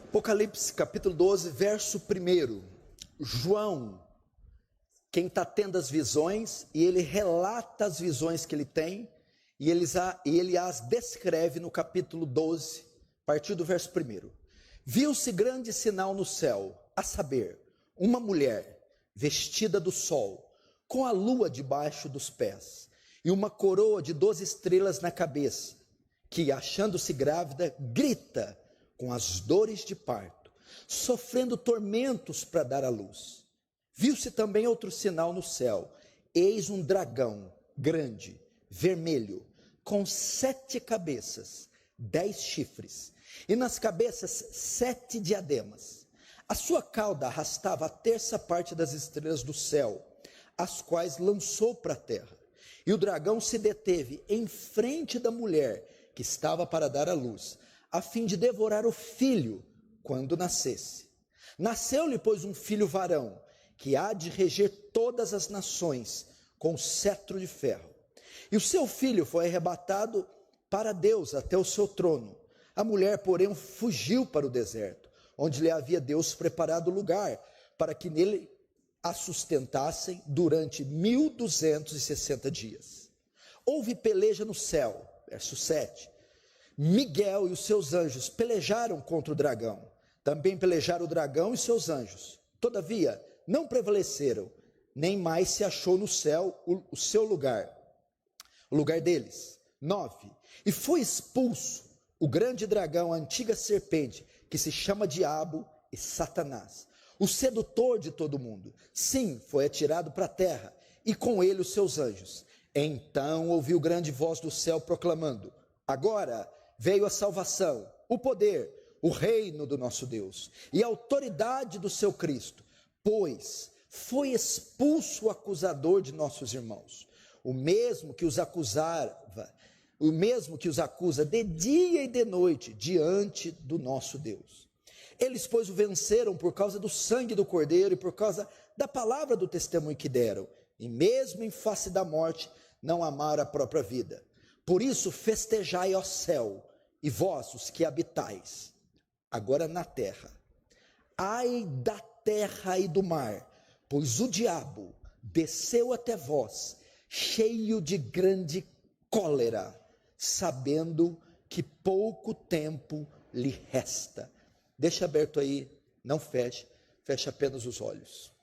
Apocalipse capítulo 12, verso 1. João, quem está tendo as visões, e ele relata as visões que ele tem, e ele as descreve no capítulo 12, a partir do verso 1. Viu-se grande sinal no céu, a saber, uma mulher vestida do sol, com a lua debaixo dos pés, e uma coroa de 12 estrelas na cabeça, que, achando-se grávida, grita com as dores de parto, sofrendo tormentos para dar à luz. Viu-se também outro sinal no céu, eis um dragão grande, vermelho, com 7 cabeças, 10 chifres, e nas cabeças 7 diademas. A sua cauda arrastava a terça parte das estrelas do céu, as quais lançou para a terra. E o dragão se deteve em frente da mulher que estava para dar à luz, a fim de devorar o filho quando nascesse. Nasceu-lhe, pois, um filho varão, que há de reger todas as nações com cetro de ferro. E o seu filho foi arrebatado para Deus até o seu trono. A mulher, porém, fugiu para o deserto, onde lhe havia Deus preparado lugar, para que nele a sustentassem durante 1260 dias. Houve peleja no céu, verso 7. Miguel e os seus anjos pelejaram contra o dragão. Também pelejaram o dragão e seus anjos. Todavia, não prevaleceram, nem mais se achou no céu o seu lugar, o lugar deles. 9. E foi expulso o grande dragão, a antiga serpente, que se chama Diabo e Satanás, o sedutor de todo mundo. Sim, foi atirado para a terra, e com ele os seus anjos. Então ouviu grande voz do céu proclamando: agora veio a salvação, o poder, o reino do nosso Deus e a autoridade do seu Cristo, pois foi expulso o acusador de nossos irmãos, o mesmo que os acusa de dia e de noite diante do nosso Deus. Eles, pois, o venceram por causa do sangue do Cordeiro e por causa da palavra do testemunho que deram, e mesmo em face da morte não amaram a própria vida. Por isso festejai, ó céu, e vós os que habitais agora na terra. Ai da terra e do mar, pois o diabo desceu até vós, cheio de grande cólera, sabendo que pouco tempo lhe resta. Deixa aberto aí, não feche, feche apenas os olhos.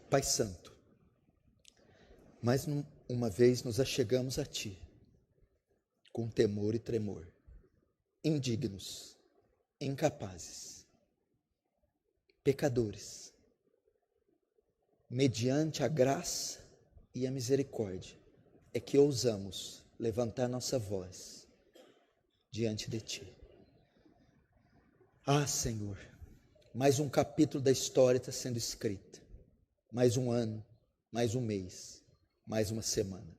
Pai Santo, mais uma vez nos achegamos a Ti, com temor e tremor, indignos, incapazes, pecadores, mediante a graça e a misericórdia, é que ousamos levantar nossa voz diante de Ti. Ah, Senhor, mais um capítulo da história está sendo escrito, mais um ano, mais um mês, mais uma semana.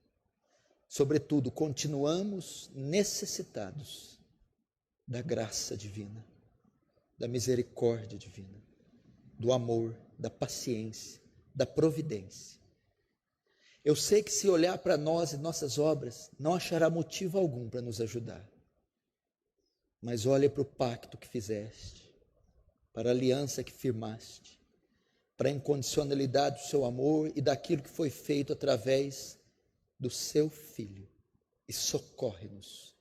Sobretudo, continuamos necessitados da graça divina, da misericórdia divina, do amor, da paciência, da providência. Eu sei que se olhar para nós e nossas obras, não achará motivo algum para nos ajudar. Mas olha para o pacto que fizeste, para a aliança que firmaste, para a incondicionalidade do seu amor e daquilo que foi feito através do seu Filho. E socorre-nos,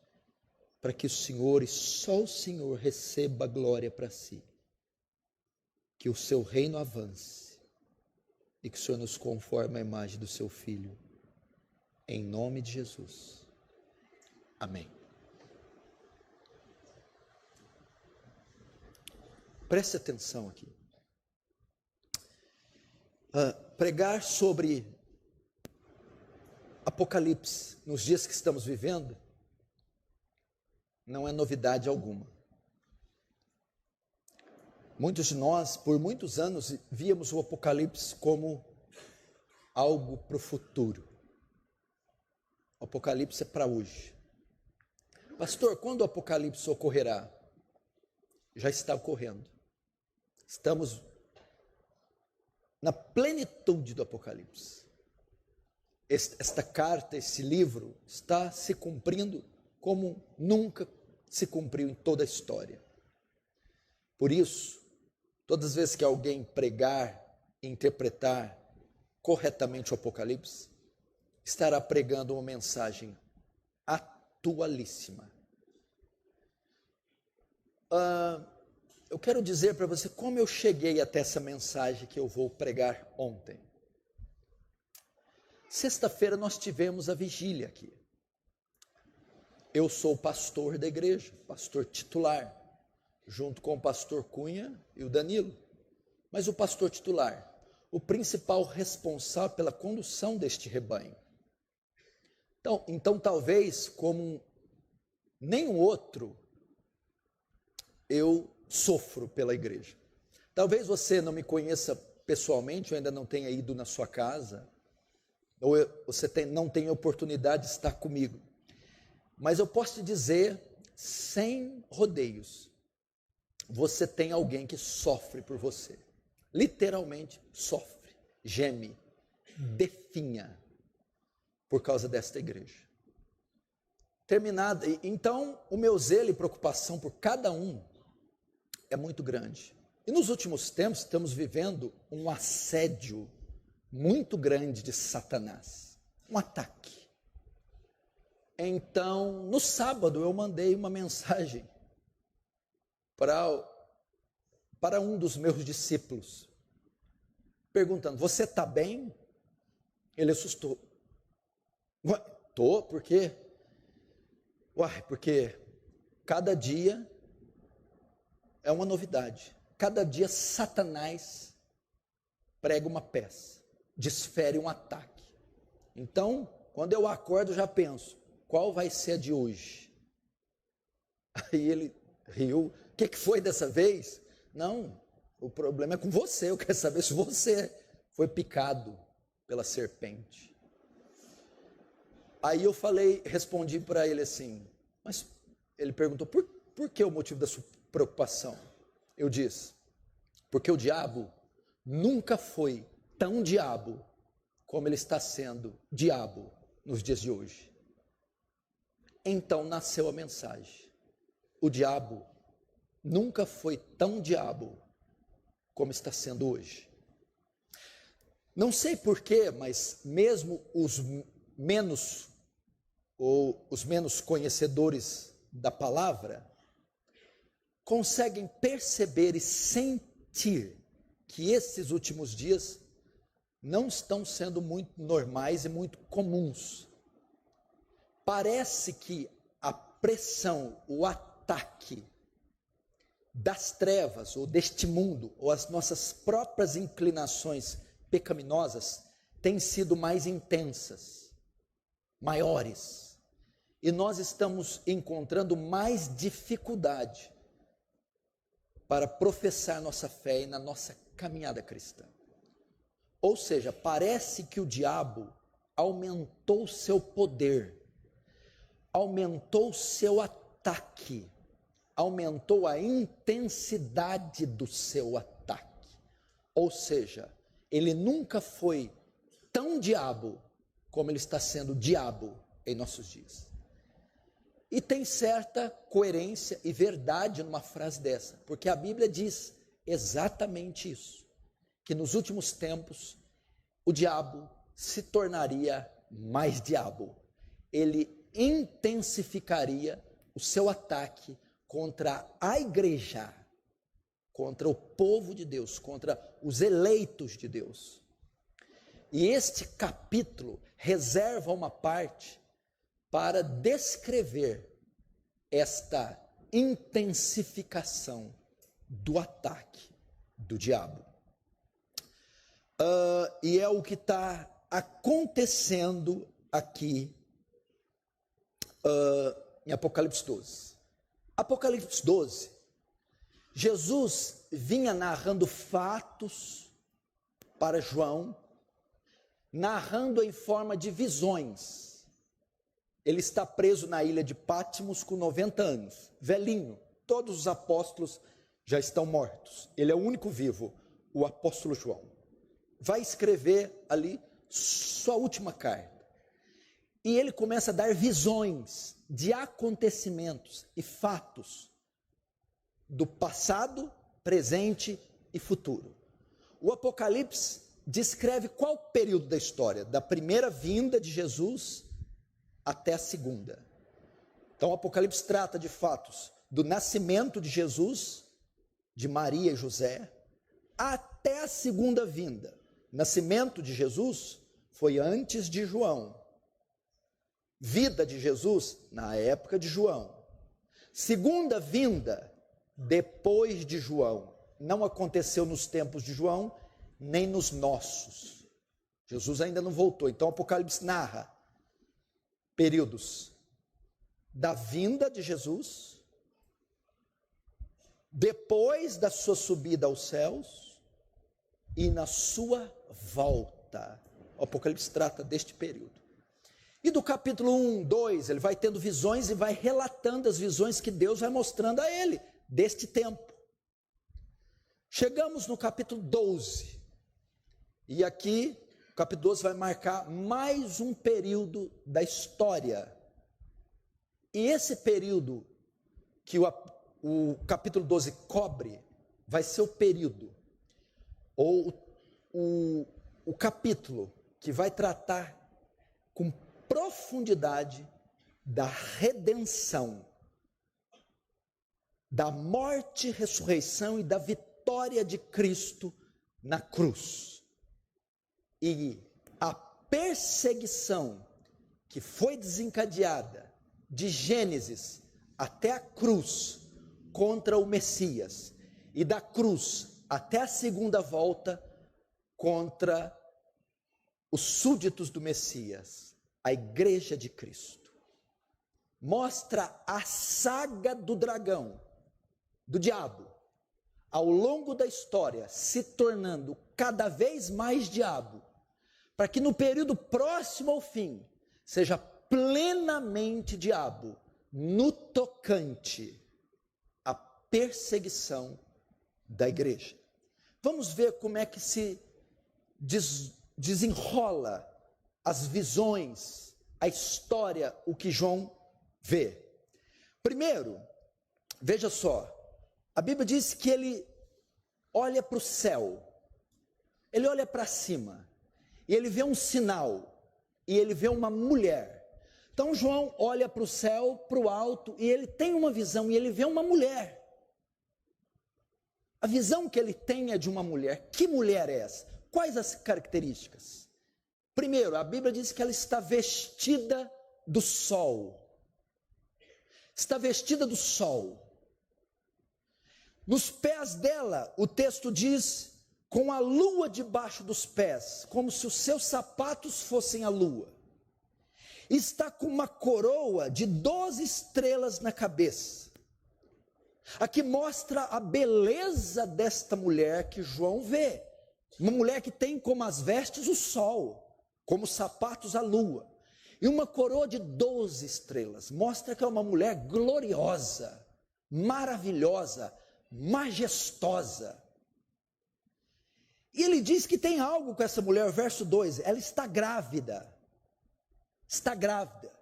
para que o Senhor e só o Senhor receba a glória para si. Que o seu reino avance e que o Senhor nos conforme à imagem do seu Filho. Em nome de Jesus. Amém. Preste atenção aqui. Pregar sobre Apocalipse nos dias que estamos vivendo não é novidade alguma. Muitos de nós, por muitos anos, víamos o Apocalipse como algo para o futuro. O Apocalipse é para hoje. Pastor, quando o Apocalipse ocorrerá? Já está ocorrendo. Estamos na plenitude do Apocalipse. Esta carta, esse livro, está se cumprindo como nunca se cumpriu em toda a história. Por isso, todas as vezes que alguém pregar e interpretar corretamente o Apocalipse, estará pregando uma mensagem atualíssima. Eu quero dizer para você como eu cheguei até essa mensagem que eu vou pregar ontem. Sexta-feira nós tivemos a vigília aqui. Eu sou o pastor da igreja, pastor titular, junto com o pastor Cunha e o Danilo. Mas o pastor titular, o principal responsável pela condução deste rebanho. Então talvez, como nenhum outro, eu sofro pela igreja. Talvez você não me conheça pessoalmente, ou ainda não tenha ido na sua casa, ou você não tenha oportunidade de estar comigo. Mas eu posso te dizer, sem rodeios, você tem alguém que sofre por você. Literalmente sofre, geme, definha por causa desta igreja. Terminado, então o meu zelo e preocupação por cada um é muito grande. E nos últimos tempos estamos vivendo um assédio muito grande de Satanás, um ataque. Então, no sábado eu mandei uma mensagem para um dos meus discípulos, perguntando: você está bem? Ele assustou. Tô, por quê? Porque cada dia é uma novidade. Cada dia Satanás prega uma peça, desfere um ataque. Então, quando eu acordo, eu já penso: qual vai ser a de hoje? Aí ele riu. O que foi dessa vez? Não, o problema é com você. Eu quero saber se você foi picado pela serpente. Aí eu respondi para ele assim, mas ele perguntou, por que o motivo da sua preocupação? Eu disse, porque o diabo nunca foi tão diabo como ele está sendo diabo nos dias de hoje. Então nasceu a mensagem. O diabo nunca foi tão diabo como está sendo hoje. Não sei porquê, mas mesmo os menos conhecedores da palavra conseguem perceber e sentir que esses últimos dias não estão sendo muito normais e muito comuns. Parece que a pressão, o ataque das trevas ou deste mundo, ou as nossas próprias inclinações pecaminosas, têm sido mais intensas, maiores. E nós estamos encontrando mais dificuldade para professar nossa fé e na nossa caminhada cristã. Ou seja, parece que o diabo aumentou seu poder, aumentou seu ataque, aumentou a intensidade do seu ataque. Ou seja, ele nunca foi tão diabo como ele está sendo diabo em nossos dias. E tem certa coerência e verdade numa frase dessa, porque a Bíblia diz exatamente isso, que nos últimos tempos o diabo se tornaria mais diabo. Ele intensificaria o seu ataque contra a igreja, contra o povo de Deus, contra os eleitos de Deus. E este capítulo reserva uma parte para descrever esta intensificação do ataque do diabo. E é o que está acontecendo aqui em Apocalipse 12. Apocalipse 12, Jesus vinha narrando fatos para João, narrando em forma de visões. Ele está preso na ilha de Patmos com 90 anos, velhinho. Todos os apóstolos já estão mortos. Ele é o único vivo, o apóstolo João. Vai escrever ali sua última carta. E ele começa a dar visões de acontecimentos e fatos do passado, presente e futuro. O Apocalipse descreve qual período da história? Da primeira vinda de Jesus até a segunda. Então o Apocalipse trata de fatos do nascimento de Jesus, de Maria e José, até a segunda vinda. Nascimento de Jesus foi antes de João. Vida de Jesus na época de João. Segunda vinda depois de João. Não aconteceu nos tempos de João, nem nos nossos. Jesus ainda não voltou. Então o Apocalipse narra períodos da vinda de Jesus, depois da sua subida aos céus e na sua volta. O Apocalipse trata deste período. E do capítulo 1, 2, ele vai tendo visões e vai relatando as visões que Deus vai mostrando a ele deste tempo. Chegamos no capítulo 12. E aqui, o capítulo 12 vai marcar mais um período da história. E esse período que o capítulo 12 cobre, vai ser o período, ou o capítulo que vai tratar com profundidade da redenção, da morte, ressurreição e da vitória de Cristo na cruz. E a perseguição que foi desencadeada de Gênesis até a cruz contra o Messias, e da cruz até a segunda volta contra os súditos do Messias, a igreja de Cristo. Mostra a saga do dragão, do diabo, ao longo da história, se tornando cada vez mais diabo, para que no período próximo ao fim, seja plenamente diabo, no tocante à perseguição da igreja. Vamos ver como é que se desenrola as visões, a história, o que João vê. Primeiro, veja só, a Bíblia diz que ele olha para o céu, ele olha para cima, e ele vê um sinal, e ele vê uma mulher. Então João olha para o céu, para o alto, e ele tem uma visão, e ele vê uma mulher. A visão que ele tem é de uma mulher. Que mulher é essa? Quais as características? Primeiro, a Bíblia diz que ela está vestida do sol. Está vestida do sol. Nos pés dela, o texto diz, com a lua debaixo dos pés, como se os seus sapatos fossem a lua. Está com uma coroa de 12 estrelas na cabeça. Aqui mostra a beleza desta mulher que João vê. Uma mulher que tem como as vestes o sol, como os sapatos a lua. E uma coroa de 12 estrelas. Mostra que é uma mulher gloriosa, maravilhosa, majestosa. E ele diz que tem algo com essa mulher, verso 2, ela está grávida. Está grávida.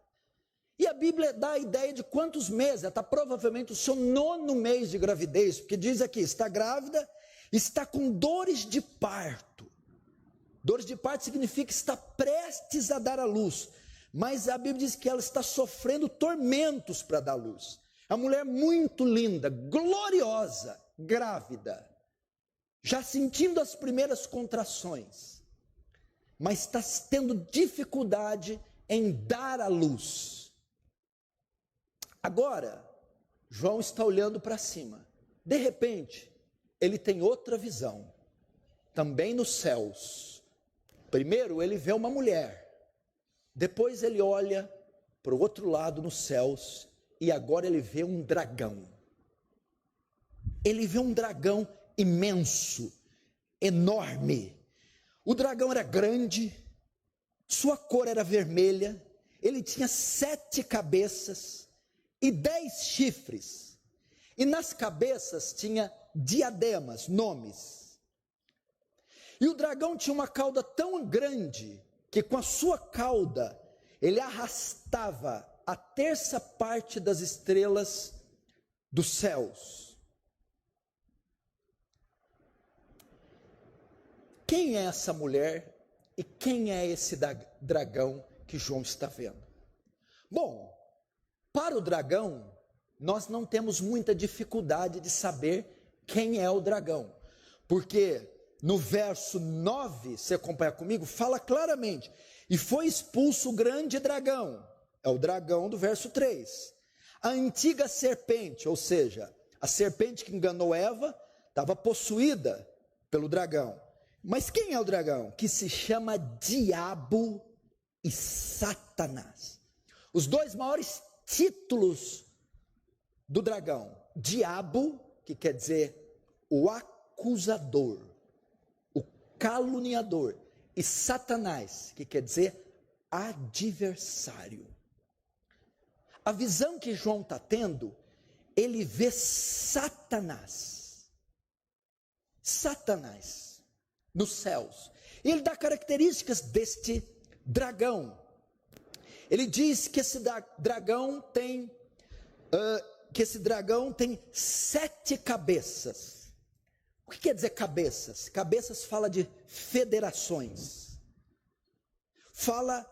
E a Bíblia dá a ideia de quantos meses, ela está provavelmente o seu 9º mês de gravidez, porque diz aqui, está grávida, está com dores de parto. Dores de parto significa que está prestes a dar à luz, mas a Bíblia diz que ela está sofrendo tormentos para dar luz. É uma mulher muito linda, gloriosa, grávida, já sentindo as primeiras contrações, mas está tendo dificuldade em dar à luz. Agora, João está olhando para cima. De repente, ele tem outra visão, também nos céus. Primeiro, ele vê uma mulher. Depois, ele olha para o outro lado, nos céus, e agora ele vê um dragão. Ele vê um dragão imenso, enorme. O dragão era grande, sua cor era vermelha, ele tinha 7 cabeças e 10 chifres, e nas cabeças tinha diademas, nomes. E o dragão tinha uma cauda tão grande, que com a sua cauda, ele arrastava a terça parte das estrelas dos céus. Quem é essa mulher e quem é esse dragão que João está vendo? Bom, para o dragão, nós não temos muita dificuldade de saber quem é o dragão, porque no verso 9, você acompanha comigo, fala claramente: e foi expulso o grande dragão, é o dragão do verso 3, a antiga serpente, ou seja, a serpente que enganou Eva, estava possuída pelo dragão. Mas quem é o dragão? Que se chama Diabo e Satanás. Os dois maiores títulos do dragão: Diabo, que quer dizer o acusador, o caluniador, e Satanás, que quer dizer adversário. A visão que João está tendo, ele vê Satanás nos céus. E ele dá características deste dragão. Ele diz que esse dragão tem 7 cabeças. O que quer dizer cabeças? Cabeças fala de federações. Fala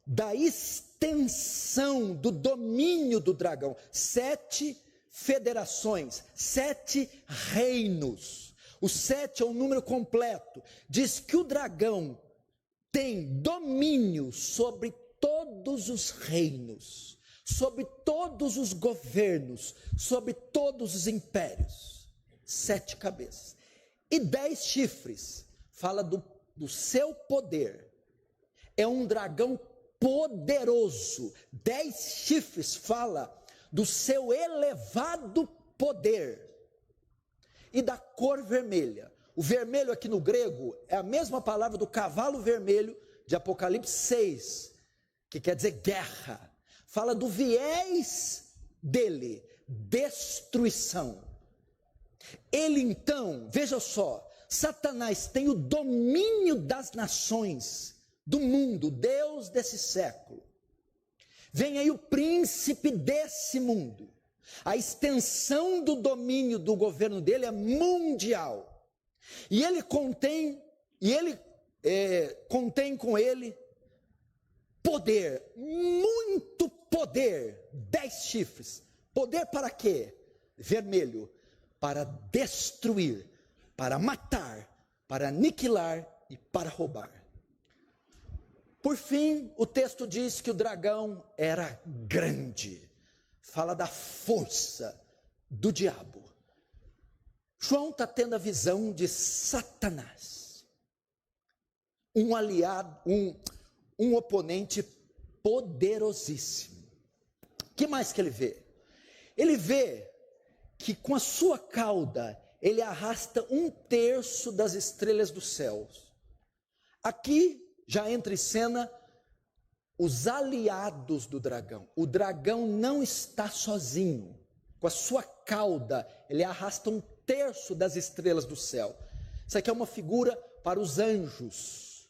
da extensão do domínio do dragão. 7 federações, 7 reinos. O 7 é um número completo. Diz que o dragão tem domínio sobre todos os reinos, sobre todos os governos, sobre todos os impérios. 7 cabeças. E 10 chifres. Fala do seu poder. É um dragão poderoso. 10 chifres fala do seu elevado poder. E da cor vermelha. O vermelho aqui no grego é a mesma palavra do cavalo vermelho de Apocalipse 6, que quer dizer guerra. Fala do viés dele, destruição. Ele então, veja só, Satanás tem o domínio das nações, do mundo, Deus desse século. Vem aí o príncipe desse mundo. A extensão do domínio do governo dele é mundial. E ele contém com ele poder, muito poder, 10 chifres. Poder para quê? Vermelho, para destruir, para matar, para aniquilar e para roubar. Por fim, o texto diz que o dragão era grande. Fala da força do diabo. João está tendo a visão de Satanás, um aliado, um oponente poderosíssimo. O que mais que ele vê? Ele vê que com a sua cauda ele arrasta 1/3 das estrelas dos céus. Aqui já entra em cena os aliados do dragão. O dragão não está sozinho. Com a sua cauda, ele arrasta 1/3 das estrelas do céu. Isso aqui é uma figura para os anjos.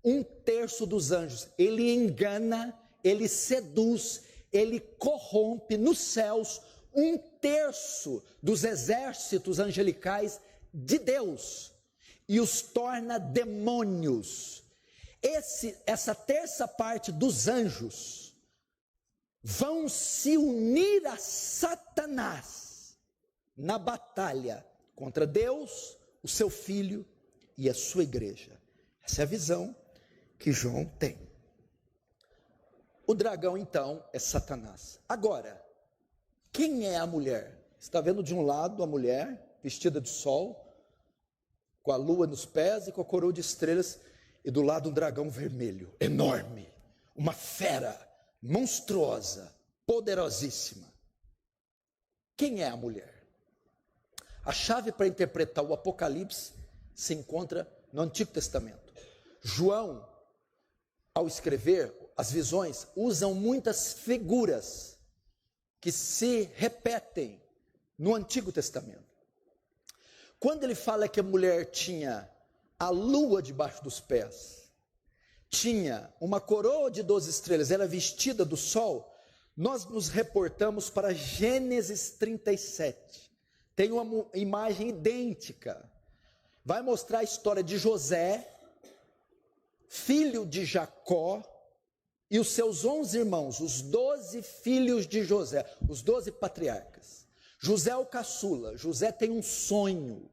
1/3 dos anjos. Ele engana, ele seduz, ele corrompe nos céus 1/3 dos exércitos angelicais de Deus e os torna demônios. Essa terça parte dos anjos vão se unir a Satanás na batalha contra Deus, o seu Filho e a sua igreja. Essa é a visão que João tem. O dragão, então, é Satanás. Agora, quem é a mulher? Está vendo de um lado a mulher vestida de sol, com a lua nos pés e com a coroa de estrelas, e do lado um dragão vermelho, enorme, uma fera monstruosa, poderosíssima. Quem é a mulher? A chave para interpretar o Apocalipse se encontra no Antigo Testamento. João, ao escrever as visões, usam muitas figuras que se repetem no Antigo Testamento. Quando ele fala que a mulher tinha a lua debaixo dos pés, tinha uma coroa de 12 estrelas, era vestida do sol, nós nos reportamos para Gênesis 37. Tem uma imagem idêntica. Vai mostrar a história de José, filho de Jacó, e os seus 11 irmãos, os 12 filhos de José, os 12 patriarcas. José é o caçula. José tem um sonho.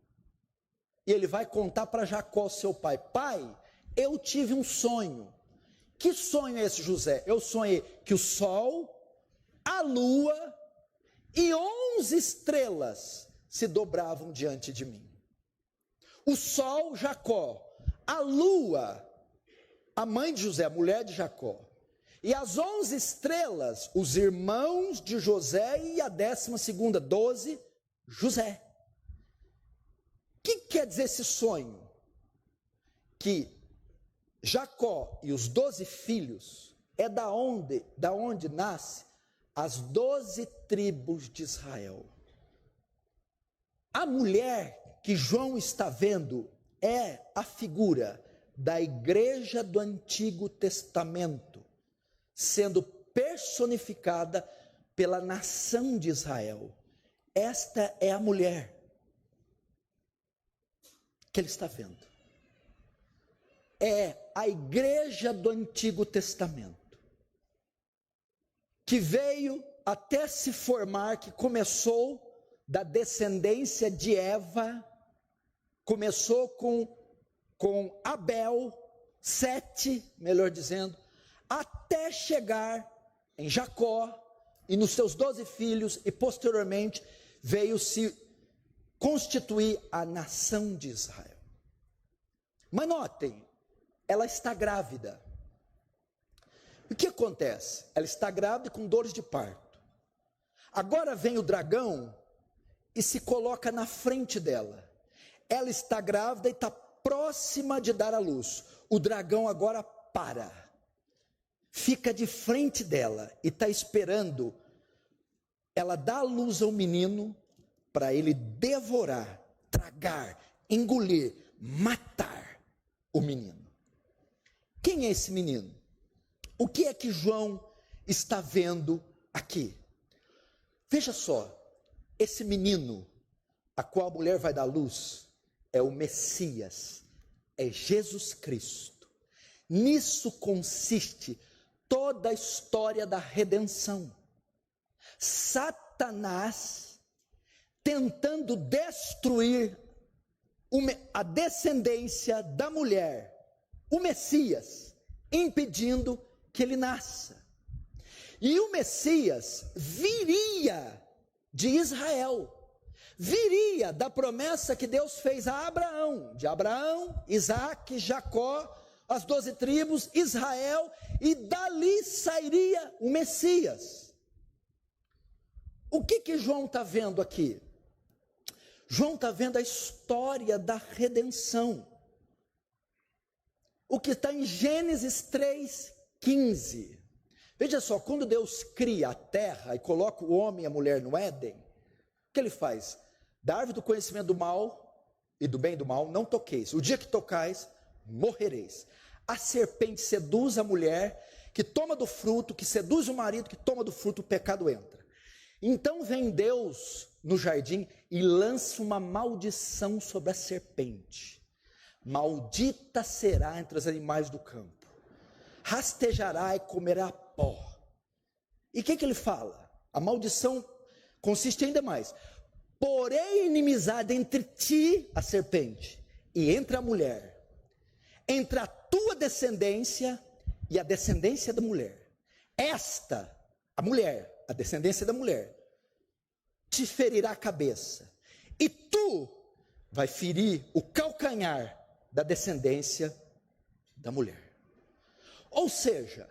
E ele vai contar para Jacó, seu pai: pai, eu tive um sonho. Que sonho é esse, José? Eu sonhei que o sol, a lua e 11 estrelas se dobravam diante de mim. O sol, Jacó. A lua, a mãe de José, a mulher de Jacó. E as 11 estrelas, os irmãos de José, e a 12ª, 12, José. O que quer dizer esse sonho? Que Jacó e os 12 filhos é da onde nasce as 12 tribos de Israel. A mulher que João está vendo é a figura da igreja do Antigo Testamento, sendo personificada pela nação de Israel. Esta é a mulher que ele está vendo. É a igreja do Antigo Testamento, que veio até se formar, que começou da descendência de Eva, começou com Abel, Sete, melhor dizendo, até chegar em Jacó e nos seus 12 filhos, e posteriormente veio se constituir a nação de Israel. Mas notem, ela está grávida. O que acontece? Ela está grávida com dores de parto. Agora vem o dragão e se coloca na frente dela. Ela está grávida e está próxima de dar à luz. O dragão agora para. Fica de frente dela e está esperando ela dar à luz ao menino para ele devorar, tragar, engolir, matar o menino. Quem é esse menino? O que é que João está vendo aqui? Veja só, esse menino a qual a mulher vai dar luz é o Messias, é Jesus Cristo. Nisso consiste toda a história da redenção. Satanás tentando destruir a descendência da mulher, o Messias, impedindo que ele nasça. E o Messias viria de Israel, viria da promessa que Deus fez a Abraão, de Abraão, Isaque, Jacó, as 12 tribos, Israel, e dali sairia o Messias. O que João está vendo aqui? João está vendo a história da redenção. O que está em Gênesis 3:15. Veja só, quando Deus cria a terra e coloca o homem e a mulher no Éden, o que ele faz? Da árvore do conhecimento do mal e do bem e do mal, não toqueis. O dia que tocais, morrereis. A serpente seduz a mulher, que toma do fruto, que seduz o marido, que toma do fruto, o pecado entra. Então vem Deus no jardim e lança uma maldição sobre a serpente. Maldita será entre os animais do campo, rastejará e comerá pó. E o que ele fala? A maldição consiste ainda mais: porém inimizade entre ti, a serpente, e entre a mulher, entre a tua descendência e a descendência da mulher. Esta, a mulher, a descendência da mulher, te ferirá a cabeça, e tu vai ferir o calcanhar da descendência da mulher. Ou seja,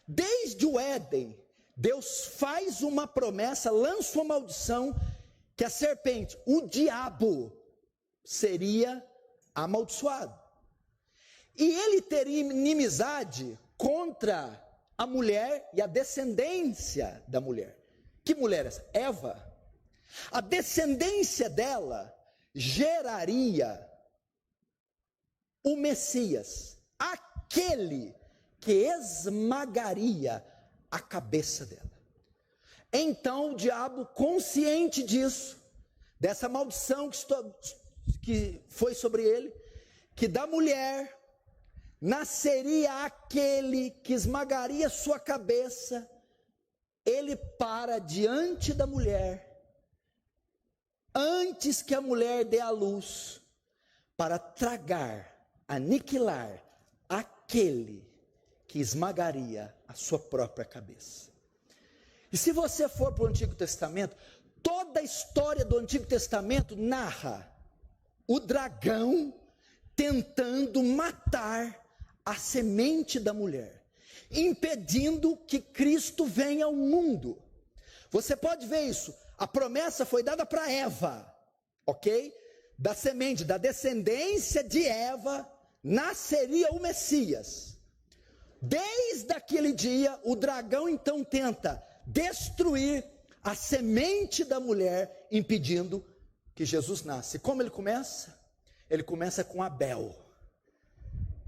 desde o Éden, Deus faz uma promessa, lança uma maldição, que a serpente, o diabo, seria amaldiçoado. E ele teria inimizade contra a mulher e a descendência da mulher. Que mulher é essa? Eva. A descendência dela geraria o Messias, aquele que esmagaria a cabeça dela. Então o diabo, consciente disso, dessa maldição que foi sobre ele, que da mulher nasceria aquele que esmagaria sua cabeça, ele para diante da mulher, antes que a mulher dê à luz, para tragar, aniquilar aquele que esmagaria a sua própria cabeça. E se você for para o Antigo Testamento, toda a história do Antigo Testamento narra o dragão tentando matar a semente da mulher, impedindo que Cristo venha ao mundo. Você pode ver isso. A promessa foi dada para Eva, ok? Da semente, da descendência de Eva, nasceria o Messias. Desde aquele dia, o dragão então tenta destruir a semente da mulher, impedindo que Jesus nasce. Como ele começa? Ele começa com Abel.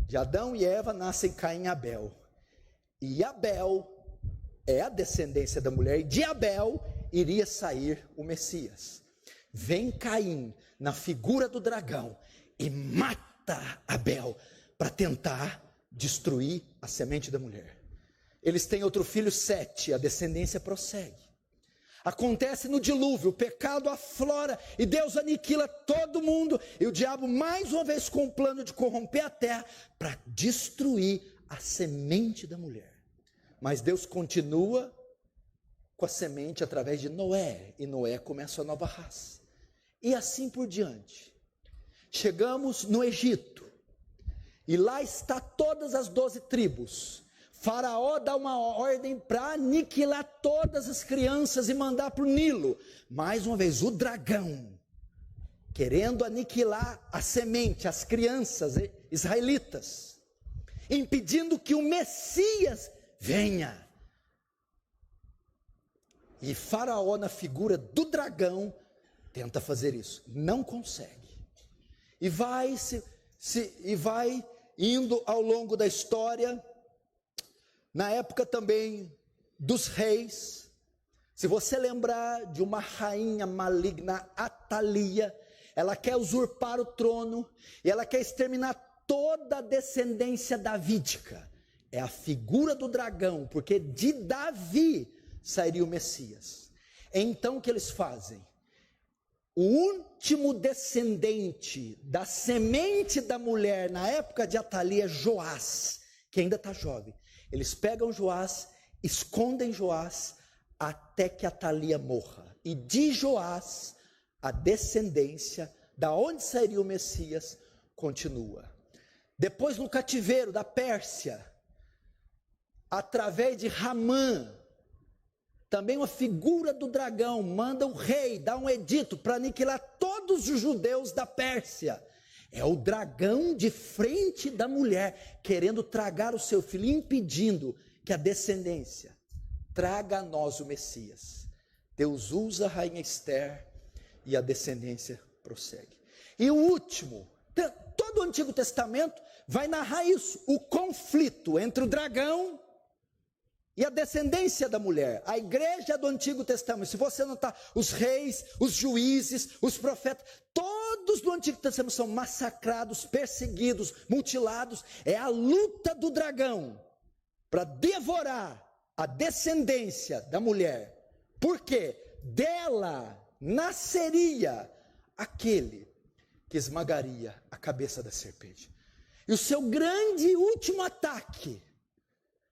De Adão e Eva nascem Caim e Abel. E Abel é a descendência da mulher, e de Abel iria sair o Messias. Vem Caim na figura do dragão e mata Abel para tentar destruir a semente da mulher. Eles têm outro filho, Sete, a descendência prossegue. Acontece no dilúvio, o pecado aflora e Deus aniquila todo mundo, e o diabo mais uma vez com o plano de corromper a terra para destruir a semente da mulher. Mas Deus continua com a semente através de Noé, e Noé começa a nova raça. E assim por diante. Chegamos no Egito, e lá está todas as 12 tribos. Faraó dá uma ordem para aniquilar todas as crianças e mandar para o Nilo. Mais uma vez, o dragão, querendo aniquilar a semente, as crianças israelitas, impedindo que o Messias venha. E Faraó, na figura do dragão, tenta fazer isso, não consegue. E vai indo ao longo da história. Na época também dos reis, se você lembrar de uma rainha maligna, Atalia, ela quer usurpar o trono, e ela quer exterminar toda a descendência davídica. É a figura do dragão, porque de Davi sairia o Messias. Então o que eles fazem? O último descendente da semente da mulher, na época de Atalia, é Joás, que ainda está jovem. Eles pegam Joás, escondem Joás, até que Atalia morra. E de Joás, a descendência, da onde sairia o Messias, continua. Depois no cativeiro da Pérsia, através de Ramã, também uma figura do dragão, manda o rei, dá um edito para aniquilar todos os judeus da Pérsia. É o dragão de frente da mulher, querendo tragar o seu filho, impedindo que a descendência traga a nós o Messias. Deus usa a rainha Esther e a descendência prossegue. E o último, todo o Antigo Testamento vai narrar isso, o conflito entre o dragão e a descendência da mulher. A igreja do Antigo Testamento, se você notar, os reis, os juízes, os profetas, todos do Antigo Testamento são massacrados, perseguidos, mutilados. É a luta do dragão para devorar a descendência da mulher. Porque dela nasceria aquele que esmagaria a cabeça da serpente. E o seu grande e último ataque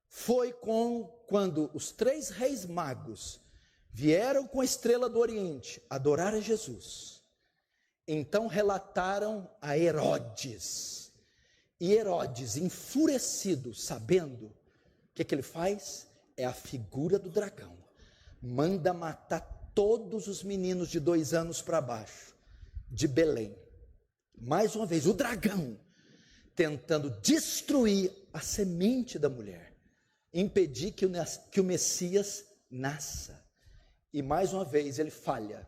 foi quando os 3 reis magos vieram com a estrela do Oriente adorar a Jesus. Então relataram a Herodes. E Herodes, enfurecido, sabendo, o que ele faz? É a figura do dragão. Manda matar todos os meninos de 2 anos para baixo, de Belém. Mais uma vez, o dragão tentando destruir a semente da mulher, impedir que o Messias nasça. E mais uma vez ele falha.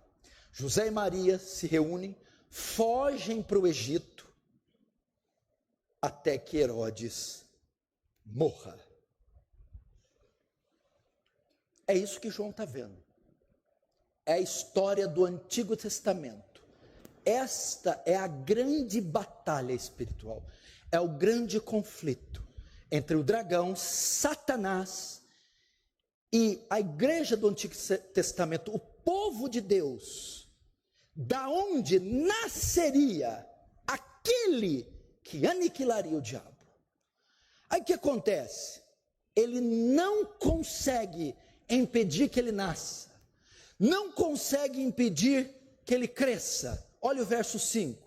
José e Maria se reúnem, fogem para o Egito, até que Herodes morra. É isso que João está vendo. É a história do Antigo Testamento. Esta é a grande batalha espiritual. É o grande conflito entre o dragão, Satanás, e a igreja do Antigo Testamento, o povo de Deus, da onde nasceria aquele que aniquilaria o diabo. Aí o que acontece? Ele não consegue impedir que ele nasça, não consegue impedir que ele cresça. Olha o verso 5.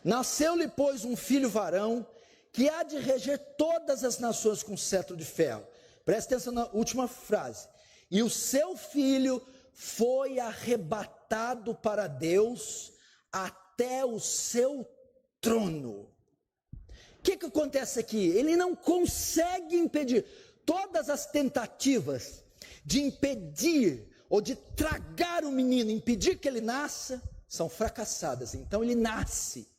Nasceu-lhe, pois, um filho varão, que há de reger todas as nações com cetro de ferro. Presta atenção na última frase. E o seu filho foi arrebatado para Deus até o seu trono. O que acontece aqui? Ele não consegue impedir. Todas as tentativas de impedir ou de tragar o menino, impedir que ele nasça, são fracassadas. Então ele nasce.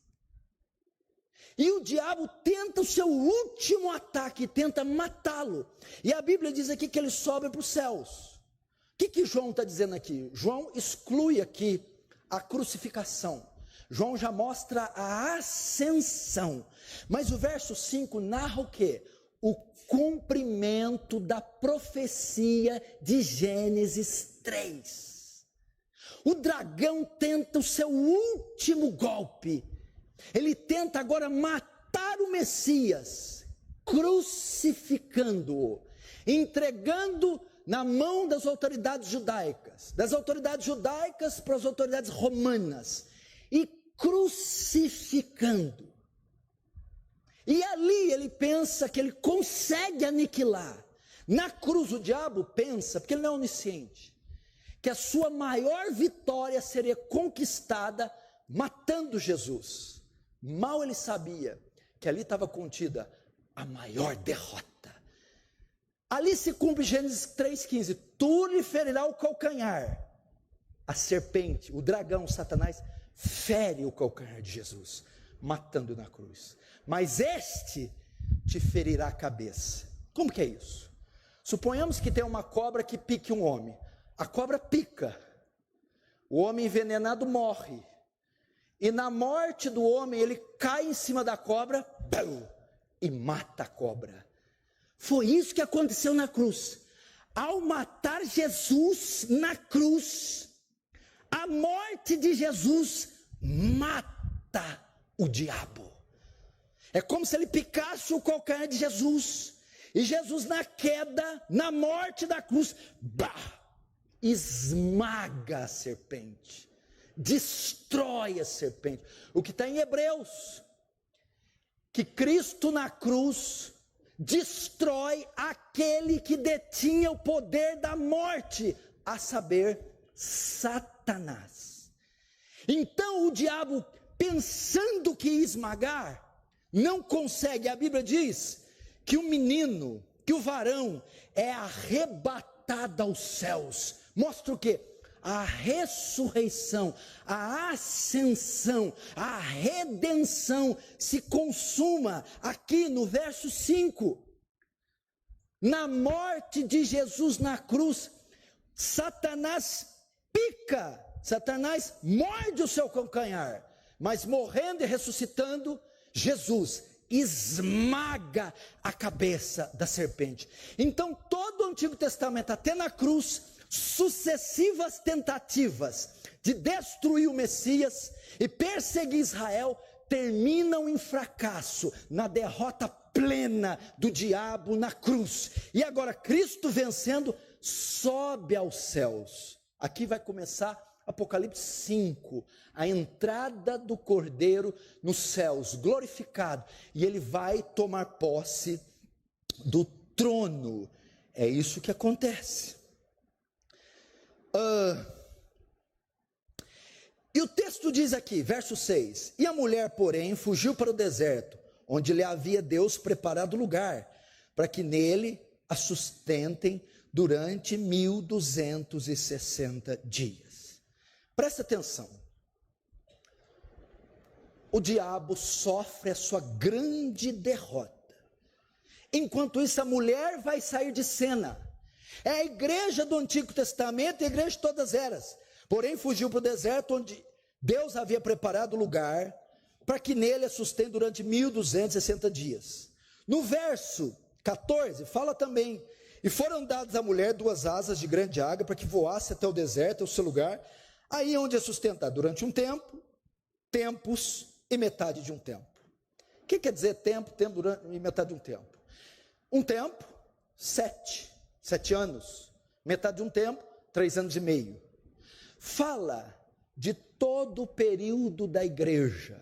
E o diabo tenta o seu último ataque, tenta matá-lo. E a Bíblia diz aqui que ele sobe para os céus. O que João está dizendo aqui? João exclui aqui a crucificação. João já mostra a ascensão. Mas o verso 5 narra o quê? O cumprimento da profecia de Gênesis 3. O dragão tenta o seu último golpe. Ele tenta agora matar o Messias, crucificando-o, entregando na mão das autoridades judaicas, para as autoridades romanas, e crucificando. E ali ele pensa que ele consegue aniquilar. Na cruz o diabo pensa, porque ele não é onisciente, que a sua maior vitória seria conquistada matando Jesus. Mal ele sabia que ali estava contida a maior derrota. Ali se cumpre Gênesis 3,15. Tu lhe ferirá o calcanhar. A serpente, o dragão, Satanás, fere o calcanhar de Jesus, matando na cruz. Mas este te ferirá a cabeça. Como que é isso? Suponhamos que tem uma cobra que pique um homem. A cobra pica. O homem envenenado morre. E na morte do homem, ele cai em cima da cobra e mata a cobra. Foi isso que aconteceu na cruz. Ao matar Jesus na cruz, a morte de Jesus mata o diabo. É como se ele picasse o calcanhar de Jesus. E Jesus na queda, na morte da cruz, esmaga a serpente. Destrói a serpente. O que está em Hebreus, que Cristo na cruz destrói aquele que detinha o poder da morte, a saber, Satanás. Então o diabo, pensando que ia esmagar, não consegue. A Bíblia diz que o menino, que o varão é arrebatado aos céus. Mostra o quê? A ressurreição, a ascensão, a redenção se consuma aqui no verso 5. Na morte de Jesus na cruz, Satanás pica, Satanás morde o seu calcanhar, mas morrendo e ressuscitando, Jesus esmaga a cabeça da serpente. Então todo o Antigo Testamento, até na cruz, sucessivas tentativas de destruir o Messias e perseguir Israel terminam em fracasso, na derrota plena do diabo na cruz. E agora Cristo vencendo, sobe aos céus. Aqui vai começar Apocalipse 5, a entrada do Cordeiro nos céus, glorificado, e ele vai tomar posse do trono. É isso que acontece. E o texto diz aqui, verso 6, e a mulher, porém, fugiu para o deserto, onde lhe havia Deus preparado lugar, para que nele a sustentem durante 1260 dias. Presta atenção, o diabo sofre a sua grande derrota. Enquanto isso, a mulher vai sair de cena. É a igreja do Antigo Testamento e a igreja de todas as eras. Porém, fugiu para o deserto, onde Deus havia preparado lugar para que nele a sustente durante 1260 dias. No verso 14, fala também: e foram dadas à mulher 2 asas de grande águia, para que voasse até o deserto, ao seu lugar, aí onde a sustentar durante um tempo, tempos e metade de um tempo. O que quer dizer tempo durante, e metade de um tempo? Um tempo, 7 anos. Metade de um tempo, 3 anos e meio. Fala de todo o período da igreja,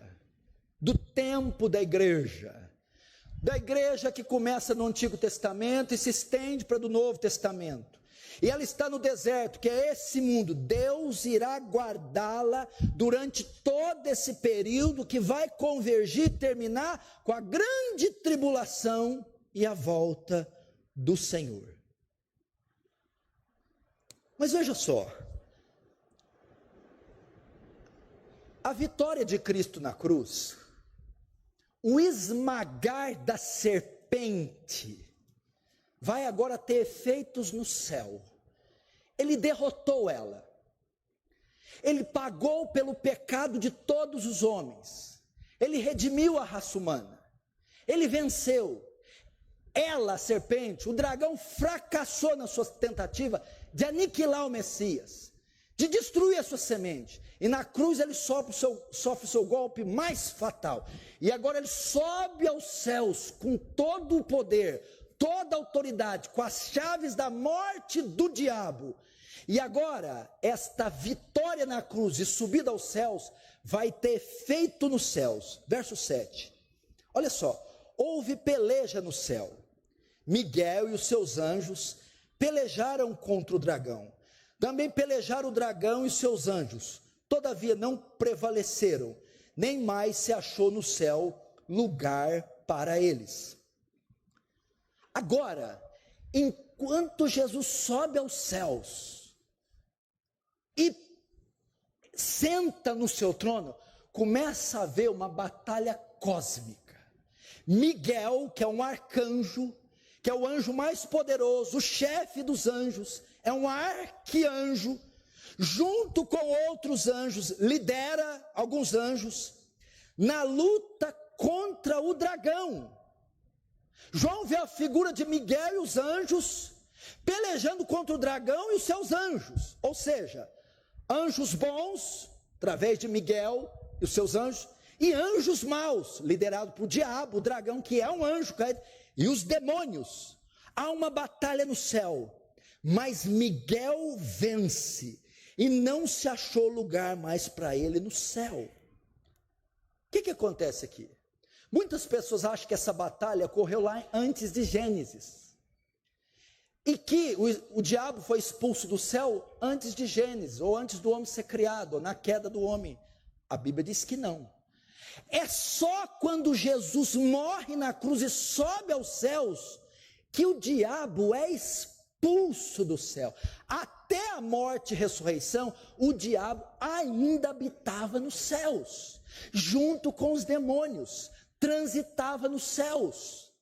do tempo da igreja que começa no Antigo Testamento e se estende para o Novo Testamento. E ela está no deserto, que é esse mundo. Deus irá guardá-la durante todo esse período que vai convergir e terminar com a grande tribulação e a volta do Senhor. Mas veja só, a vitória de Cristo na cruz, o esmagar da serpente, vai agora ter efeitos no céu. Ele derrotou ela. Ele pagou pelo pecado de todos os homens. Ele redimiu a raça humana. Ele venceu. Ela, a serpente, o dragão, fracassou na sua tentativa de aniquilar o Messias, de destruir a sua semente. E na cruz ele sofre o seu golpe mais fatal. E agora ele sobe aos céus com todo o poder, toda a autoridade, com as chaves da morte do diabo. E agora, esta vitória na cruz e subida aos céus, vai ter efeito nos céus. Verso 7. Olha só, houve peleja no céu. Miguel e os seus anjos pelejaram contra o dragão. Também pelejaram o dragão e os seus anjos. Todavia não prevaleceram, nem mais se achou no céu lugar para eles. Agora, enquanto Jesus sobe aos céus e senta no seu trono, começa a haver uma batalha cósmica. Miguel, que é um arcanjo, que é o anjo mais poderoso, o chefe dos anjos, é um arquianjo, junto com outros anjos, lidera alguns anjos na luta contra o dragão. João vê a figura de Miguel e os anjos pelejando contra o dragão e os seus anjos, ou seja, anjos bons, através de Miguel e os seus anjos, e anjos maus, liderados por diabo, o dragão, que é um anjo caído, e os demônios. Há uma batalha no céu, mas Miguel vence, e não se achou lugar mais para ele no céu. O que acontece aqui? Muitas pessoas acham que essa batalha ocorreu lá antes de Gênesis, e que o diabo foi expulso do céu antes de Gênesis, ou antes do homem ser criado, ou na queda do homem. A Bíblia diz que não. É só quando Jesus morre na cruz e sobe aos céus, que o diabo é expulso do céu. Até a morte e ressurreição, o diabo ainda habitava nos céus, junto com os demônios, transitava nos céus.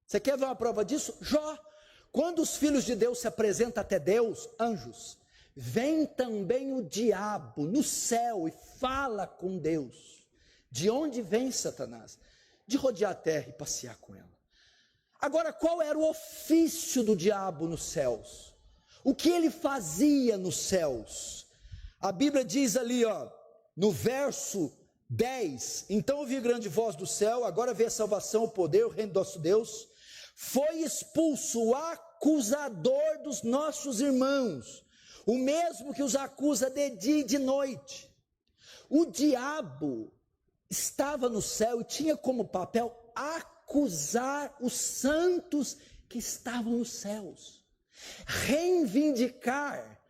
Você quer ver uma prova disso? Jó. Quando os filhos de Deus se apresentam até Deus, anjos, vem também o diabo no céu e fala com Deus. De onde vem Satanás? De rodear a terra e passear com ela. Agora, qual era o ofício do diabo nos céus? O que ele fazia nos céus? A Bíblia diz ali, no verso 10, então ouvi grande voz do céu, agora vê a salvação, o poder, o reino do nosso Deus. Foi expulso o acusador dos nossos irmãos, o mesmo que os acusa de dia e de noite. O diabo estava no céu e tinha como papel acusar os santos que estavam nos céus, reivindicar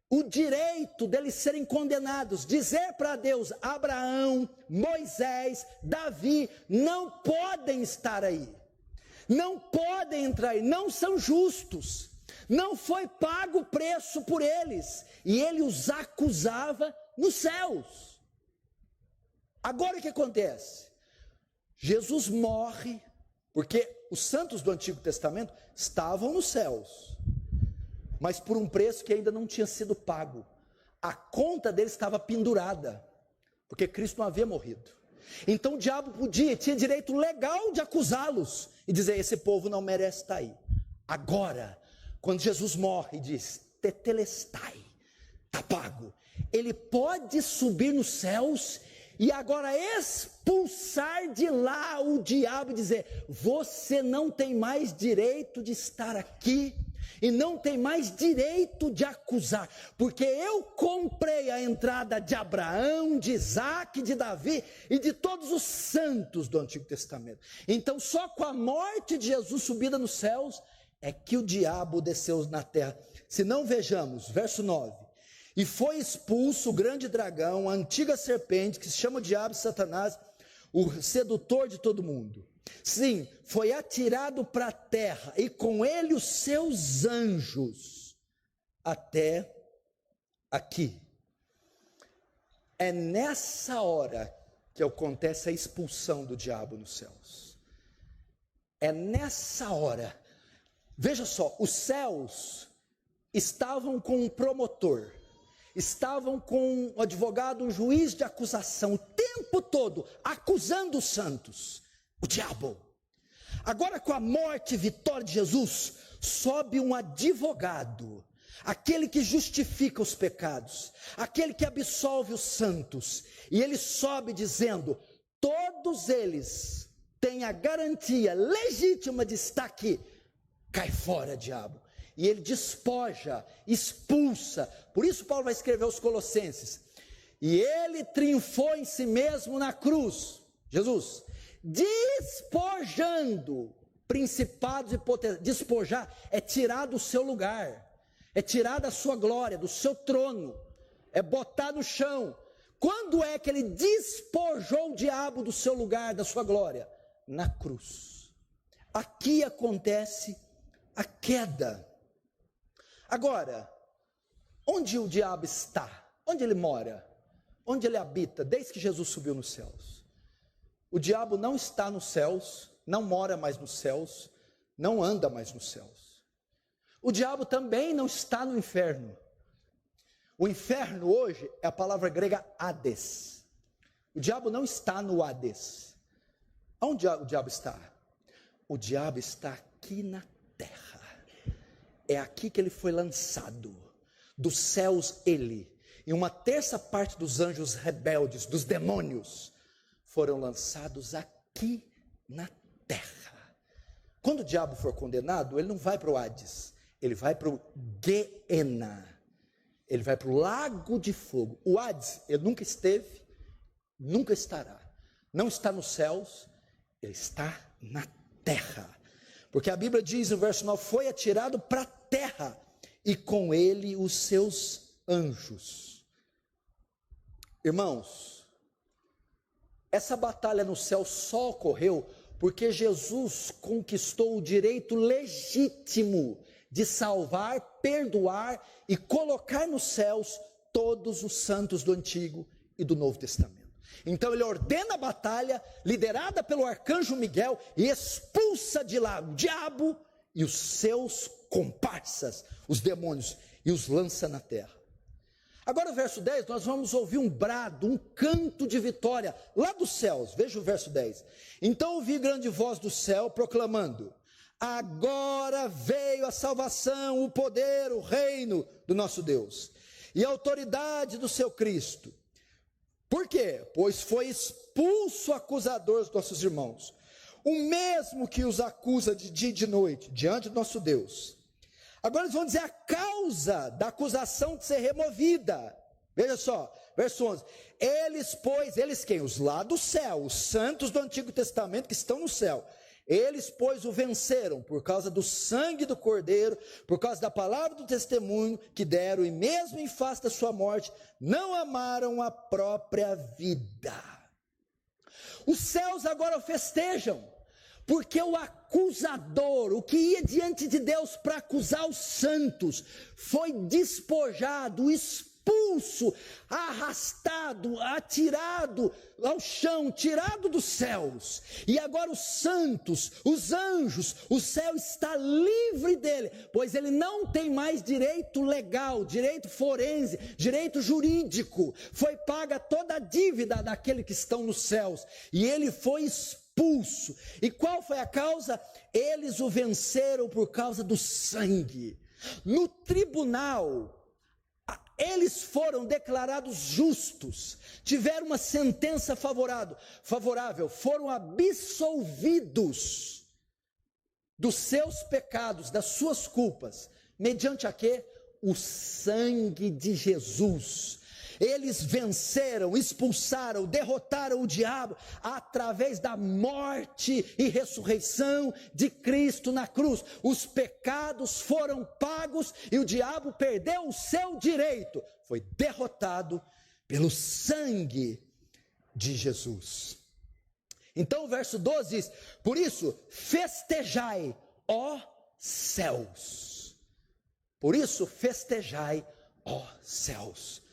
o direito deles serem condenados, dizer para Deus: Abraão, Moisés, Davi não podem estar aí, não podem entrar aí, não são justos, não foi pago o preço por eles, e ele os acusava nos céus. Agora o que acontece? Jesus morre, porque os santos do Antigo Testamento estavam nos céus, mas por um preço que ainda não tinha sido pago. A conta deles estava pendurada, porque Cristo não havia morrido. Então o diabo tinha direito legal de acusá-los e dizer: esse povo não merece estar aí. Agora, quando Jesus morre e diz: tetelestai, está pago, ele pode subir nos céus e agora expulsar de lá o diabo e dizer: você não tem mais direito de estar aqui e não tem mais direito de acusar, porque eu comprei a entrada de Abraão, de Isaac, de Davi e de todos os santos do Antigo Testamento. Então só com a morte de Jesus subida nos céus é que o diabo desceu na terra. Se não, vejamos, verso 9: e foi expulso o grande dragão, a antiga serpente, que se chama o diabo e Satanás, o sedutor de todo mundo. Sim, foi atirado para a terra, e com ele os seus anjos, até aqui. É nessa hora que acontece a expulsão do diabo nos céus. É nessa hora. Veja só, os céus estavam com um promotor, estavam com um advogado, um juiz de acusação, o tempo todo acusando os santos, o diabo. Agora, com a morte e vitória de Jesus, sobe um advogado, aquele que justifica os pecados, aquele que absolve os santos, e ele sobe dizendo: todos eles têm a garantia legítima de estar aqui. Cai fora, diabo. E ele despoja, expulsa. Por isso Paulo vai escrever aos Colossenses: e ele triunfou em si mesmo na cruz, Jesus, despojando principados e potestades. Despojar é tirar do seu lugar, é tirar da sua glória, do seu trono, é botar no chão. Quando é que ele despojou o diabo do seu lugar, da sua glória? Na cruz. Aqui acontece a queda. Agora, onde o diabo está? Onde ele mora? Onde ele habita desde que Jesus subiu nos céus? O diabo não está nos céus, não mora mais nos céus, não anda mais nos céus. O diabo também não está no inferno. O inferno hoje é a palavra grega Hades. O diabo não está no Hades. Onde o diabo está? O diabo está aqui na terra. É aqui que ele foi lançado. Dos céus ele e uma terça parte dos anjos rebeldes, dos demônios, foram lançados aqui na terra. Quando o diabo for condenado, ele não vai para o Hades, ele vai para o Gueena, ele vai para o lago de fogo. O Hades, ele nunca esteve, nunca estará, não está nos céus, ele está na terra. Porque a Bíblia diz no verso 9: foi atirado para a terra, e com ele os seus anjos. Irmãos, essa batalha no céu só ocorreu porque Jesus conquistou o direito legítimo de salvar, perdoar e colocar nos céus todos os santos do Antigo e do Novo Testamento. Então ele ordena a batalha, liderada pelo arcanjo Miguel, e expulsa de lá o diabo e os seus comparsas, os demônios, e os lança na terra. Agora o verso 10, nós vamos ouvir um brado, um canto de vitória, lá dos céus. Veja o verso 10. Então ouvi grande voz do céu, proclamando: agora veio a salvação, o poder, o reino do nosso Deus, e a autoridade do seu Cristo. Por quê? Pois foi expulso o acusador dos nossos irmãos, o mesmo que os acusa de dia e de noite, diante do nosso Deus. Agora eles vão dizer a causa da acusação de ser removida. Veja só, verso 11. Eles quem? Os lá do céu, os santos do Antigo Testamento que estão no céu. Eles, pois, o venceram por causa do sangue do Cordeiro, por causa da palavra do testemunho que deram, e mesmo em face da sua morte, não amaram a própria vida. Os céus agora festejam, porque o acusador, o que ia diante de Deus para acusar os santos, foi despojado, expulso expulso, arrastado, atirado ao chão, tirado dos céus. E agora os santos, os anjos, o céu está livre dele, pois ele não tem mais direito legal, direito forense, direito jurídico. Foi paga toda a dívida daqueles que estão nos céus, e ele foi expulso. E qual foi a causa? Eles o venceram por causa do sangue. No tribunal, eles foram declarados justos, tiveram uma sentença favorável, foram absolvidos dos seus pecados, das suas culpas, mediante a quê? O sangue de Jesus. Eles venceram, expulsaram, derrotaram o diabo através da morte e ressurreição de Cristo na cruz. Os pecados foram pagos e o diabo perdeu o seu direito. Foi derrotado pelo sangue de Jesus. Então o verso 12 diz: por isso festejai, ó céus. Por isso festejai, ó céus.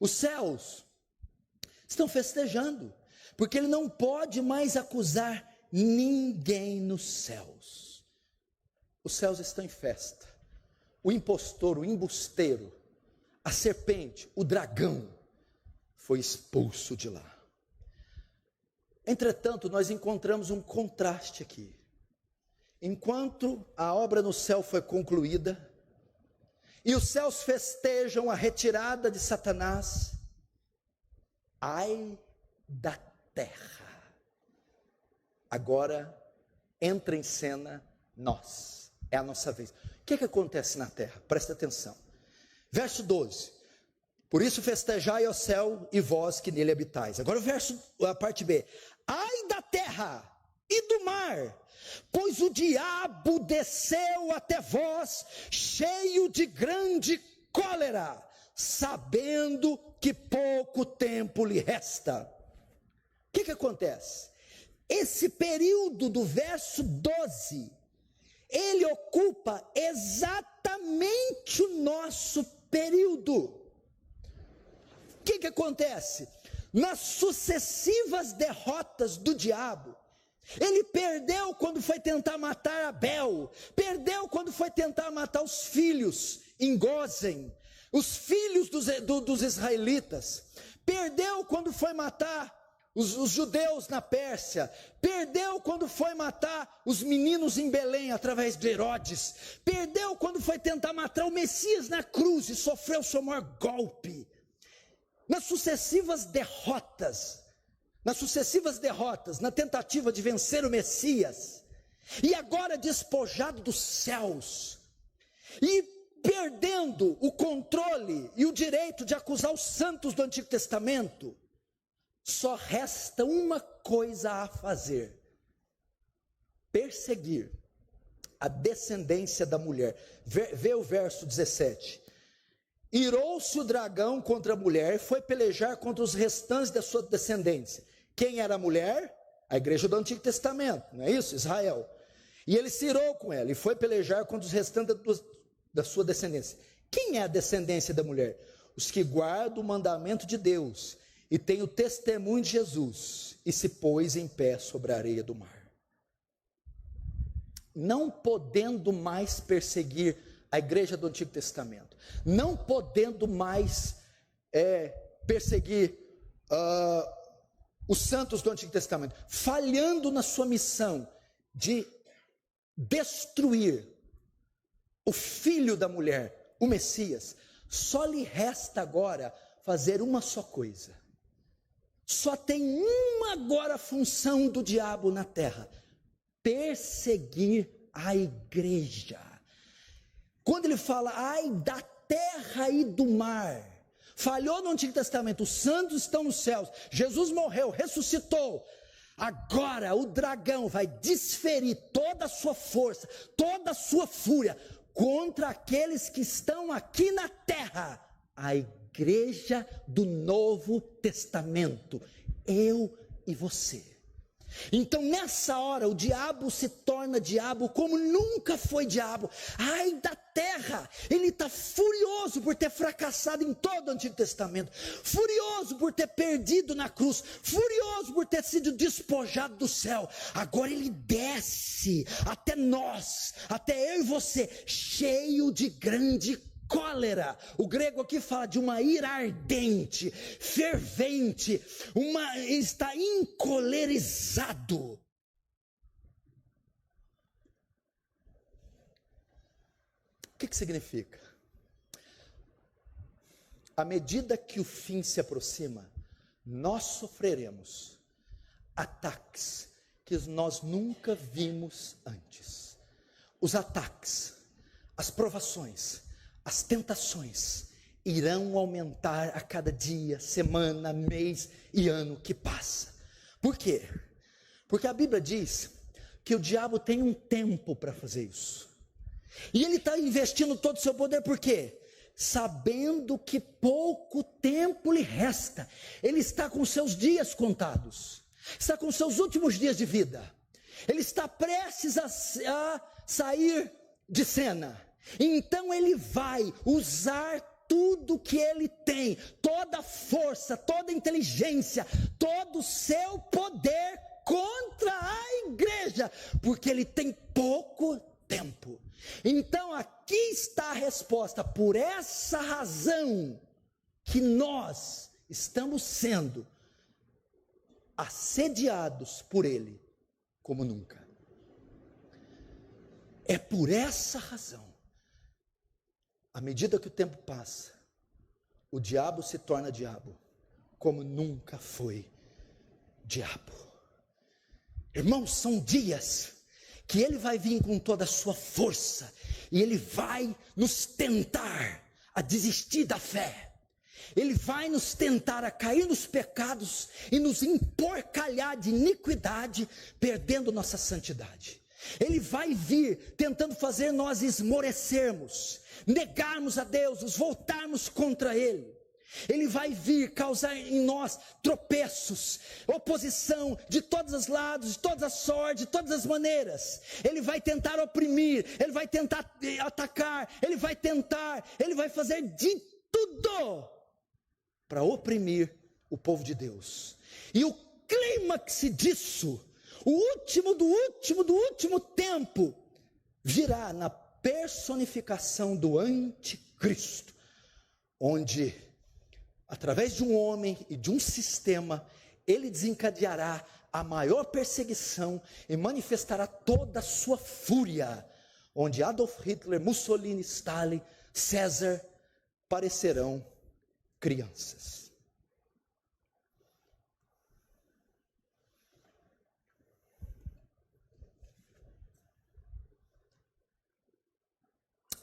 Os céus estão festejando, porque ele não pode mais acusar ninguém nos céus. Os céus estão em festa. O impostor, o embusteiro, a serpente, o dragão, foi expulso de lá. Entretanto, nós encontramos um contraste aqui. Enquanto a obra no céu foi concluída, e os céus festejam a retirada de Satanás, ai da terra. Agora entra em cena nós, é a nossa vez. O que acontece na terra? Presta atenção. Verso 12: por isso festejai ao céu e vós que nele habitais. Agora a parte B: ai da terra e do mar, pois o diabo desceu até vós, cheio de grande cólera, sabendo que pouco tempo lhe resta. O que acontece? Esse período do verso 12, ele ocupa exatamente o nosso período. O que acontece? Nas sucessivas derrotas do diabo, ele perdeu quando foi tentar matar Abel, perdeu quando foi tentar matar os filhos em Gósen, os filhos dos israelitas, perdeu quando foi matar os judeus na Pérsia, perdeu quando foi matar os meninos em Belém através de Herodes, perdeu quando foi tentar matar o Messias na cruz e sofreu o seu maior golpe. Nas sucessivas derrotas, na tentativa de vencer o Messias, e agora despojado dos céus, e perdendo o controle e o direito de acusar os santos do Antigo Testamento, só resta uma coisa a fazer: perseguir a descendência da mulher. Vê o verso 17. Irou-se o dragão contra a mulher, foi pelejar contra os restantes da sua descendência. Quem era a mulher? A igreja do Antigo Testamento, não é isso? Israel. E ele se irou com ela e foi pelejar contra os restantes da sua descendência. Quem é a descendência da mulher? Os que guardam o mandamento de Deus e têm o testemunho de Jesus, e se pôs em pé sobre a areia do mar. Não podendo mais perseguir a igreja do Antigo Testamento, não podendo mais perseguir os santos do Antigo Testamento, falhando na sua missão de destruir o filho da mulher, o Messias, só lhe resta agora fazer uma só coisa. Só tem uma agora função do diabo na terra: perseguir a igreja. Quando ele fala ai da terra e do mar, falhou no Antigo Testamento, os santos estão nos céus, Jesus morreu, ressuscitou, agora o dragão vai desferir toda a sua força, toda a sua fúria contra aqueles que estão aqui na terra, a igreja do Novo Testamento, eu e você. Então nessa hora o diabo se torna diabo como nunca foi diabo. Ai da terra, ele está furioso por ter fracassado em todo o Antigo Testamento, furioso por ter perdido na cruz, furioso por ter sido despojado do céu. Agora ele desce até nós, até eu e você, cheio de grande cólera. O grego aqui fala de uma ira ardente, fervente, está encolerizado. O que significa? À medida que o fim se aproxima, nós sofreremos ataques que nós nunca vimos antes. Os ataques, as provações, as tentações irão aumentar a cada dia, semana, mês e ano que passa. Por quê? Porque a Bíblia diz que o diabo tem um tempo para fazer isso. E ele está investindo todo o seu poder, por quê? Sabendo que pouco tempo lhe resta. Ele está com seus dias contados, está com seus últimos dias de vida. Ele está prestes a sair de cena. Então ele vai usar tudo que ele tem, toda a força, toda a inteligência, todo o seu poder contra a igreja, porque ele tem pouco tempo. Então aqui está a resposta. Por essa razão que nós estamos sendo assediados por ele como nunca. É por essa razão. À medida que o tempo passa, o diabo se torna diabo, como nunca foi diabo. Irmãos, são dias que ele vai vir com toda a sua força, e ele vai nos tentar a desistir da fé. Ele vai nos tentar a cair nos pecados e nos emporcalhar de iniquidade, perdendo nossa santidade. Ele vai vir tentando fazer nós esmorecermos, negarmos a Deus, nos voltarmos contra Ele. Ele vai vir causar em nós tropeços, oposição de todos os lados, de todas as sortes, de todas as maneiras. Ele vai tentar oprimir, ele vai tentar atacar, ele vai fazer de tudo para oprimir o povo de Deus. E o clímax disso, o último do último tempo, virá na personificação do anticristo, onde, através de um homem e de um sistema, ele desencadeará a maior perseguição e manifestará toda a sua fúria, onde Adolf Hitler, Mussolini, Stalin, César parecerão crianças.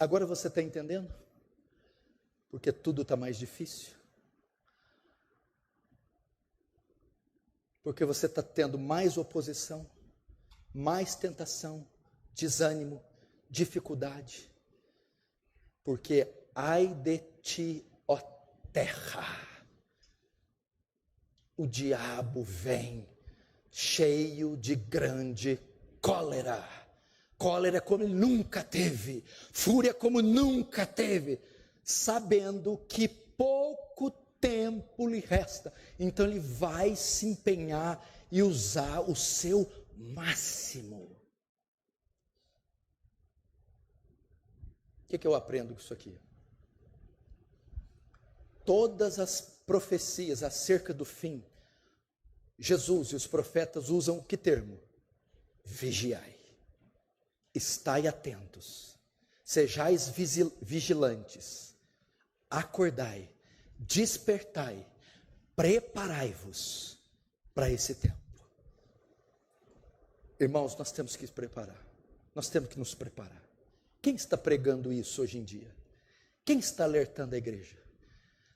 Agora você está entendendo? Porque tudo está mais difícil. Porque você está tendo mais oposição, mais tentação, desânimo, dificuldade. Porque ai de ti, ó terra, o diabo vem cheio de grande cólera. Cólera como ele nunca teve, fúria como nunca teve, sabendo que pouco tempo lhe resta. Então ele vai se empenhar e usar o seu máximo. O que eu aprendo com isso aqui? Todas as profecias acerca do fim, Jesus e os profetas usam que termo? Vigiai. Estai atentos, sejais vigilantes, acordai, despertai, preparai-vos para esse tempo. Irmãos, nós temos que nos preparar, nós temos que nos preparar. Quem está pregando isso hoje em dia? Quem está alertando a igreja?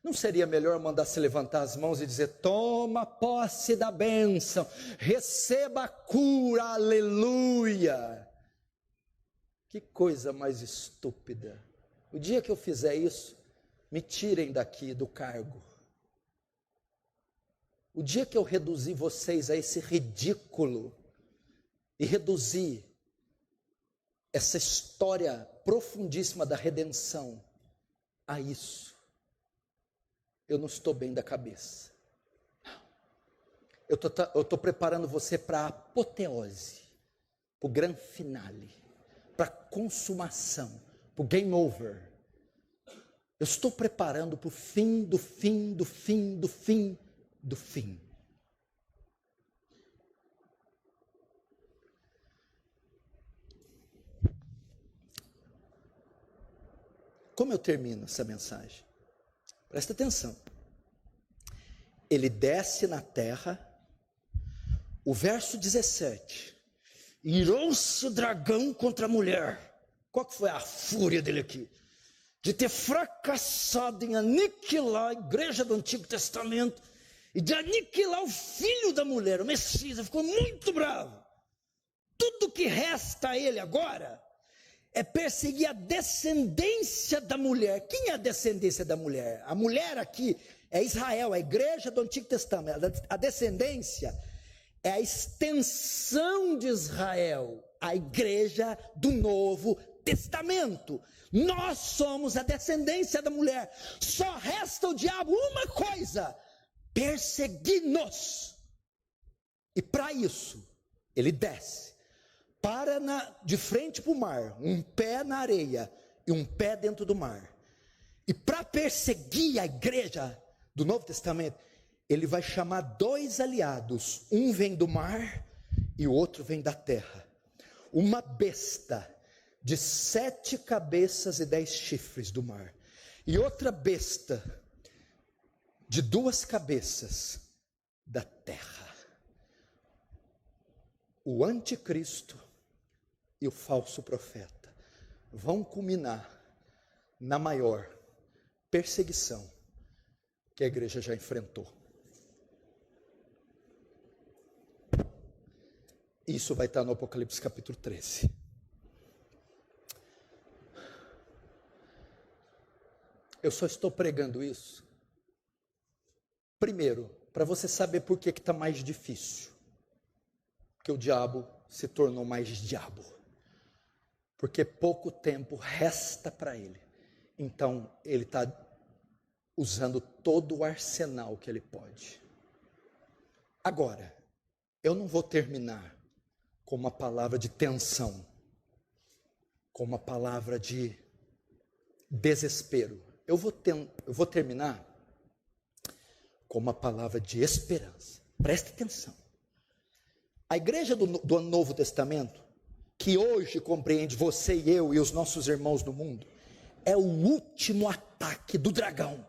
Não seria melhor mandar se levantar as mãos e dizer: toma posse da bênção, receba a cura, aleluia? Que coisa mais estúpida. O dia que eu fizer isso, me tirem daqui do cargo. O dia que eu reduzir vocês a esse ridículo e reduzir essa história profundíssima da redenção a isso, eu não estou bem da cabeça. Eu estou preparando você para a apoteose, para o grande finale, para a consumação, para o game over. Eu estou preparando para o fim do fim do fim do fim do fim. Como eu termino essa mensagem? Presta atenção. Ele desce na terra, o verso 17. Irou-se o dragão contra a mulher. Qual que foi a fúria dele aqui? De ter fracassado em aniquilar a igreja do Antigo Testamento e de aniquilar o filho da mulher, o Messias. Ele ficou muito bravo. Tudo que resta a ele agora é perseguir a descendência da mulher. Quem é a descendência da mulher? A mulher aqui é Israel, a igreja do Antigo Testamento. A descendência é a extensão de Israel, a igreja do Novo Testamento. Nós somos a descendência da mulher. Só resta o diabo uma coisa: perseguir-nos. E para isso, ele desce. Para de frente para o mar, um pé na areia e um pé dentro do mar. E para perseguir a igreja do Novo Testamento, ele vai chamar dois aliados. Um vem do mar e o outro vem da terra. Uma besta de 7 cabeças e 10 chifres do mar. E outra besta de 2 cabeças da terra. O anticristo e o falso profeta vão culminar na maior perseguição que a igreja já enfrentou. Isso vai estar no Apocalipse capítulo 13. Eu só estou pregando isso, primeiro, para você saber por que está mais difícil. Porque o diabo se tornou mais diabo. Porque pouco tempo resta para ele. Então, ele está usando todo o arsenal que ele pode. Agora, eu não vou terminar com uma palavra de tensão, com uma palavra de desespero. Eu vou terminar com uma palavra de esperança. Preste atenção. A igreja do Novo Testamento, que hoje compreende você e eu e os nossos irmãos no mundo, é o último ataque do dragão.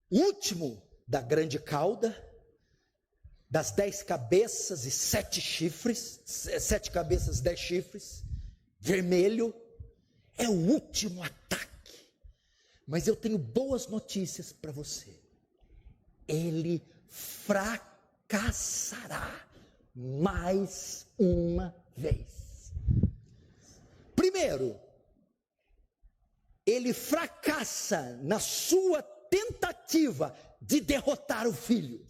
O último da grande cauda, das 10 cabeças e 7 chifres, 7 cabeças e 10 chifres, vermelho, é o último ataque. Mas eu tenho boas notícias para você. Ele fracassará mais uma vez. Primeiro, ele fracassa na sua tentativa de derrotar o filho.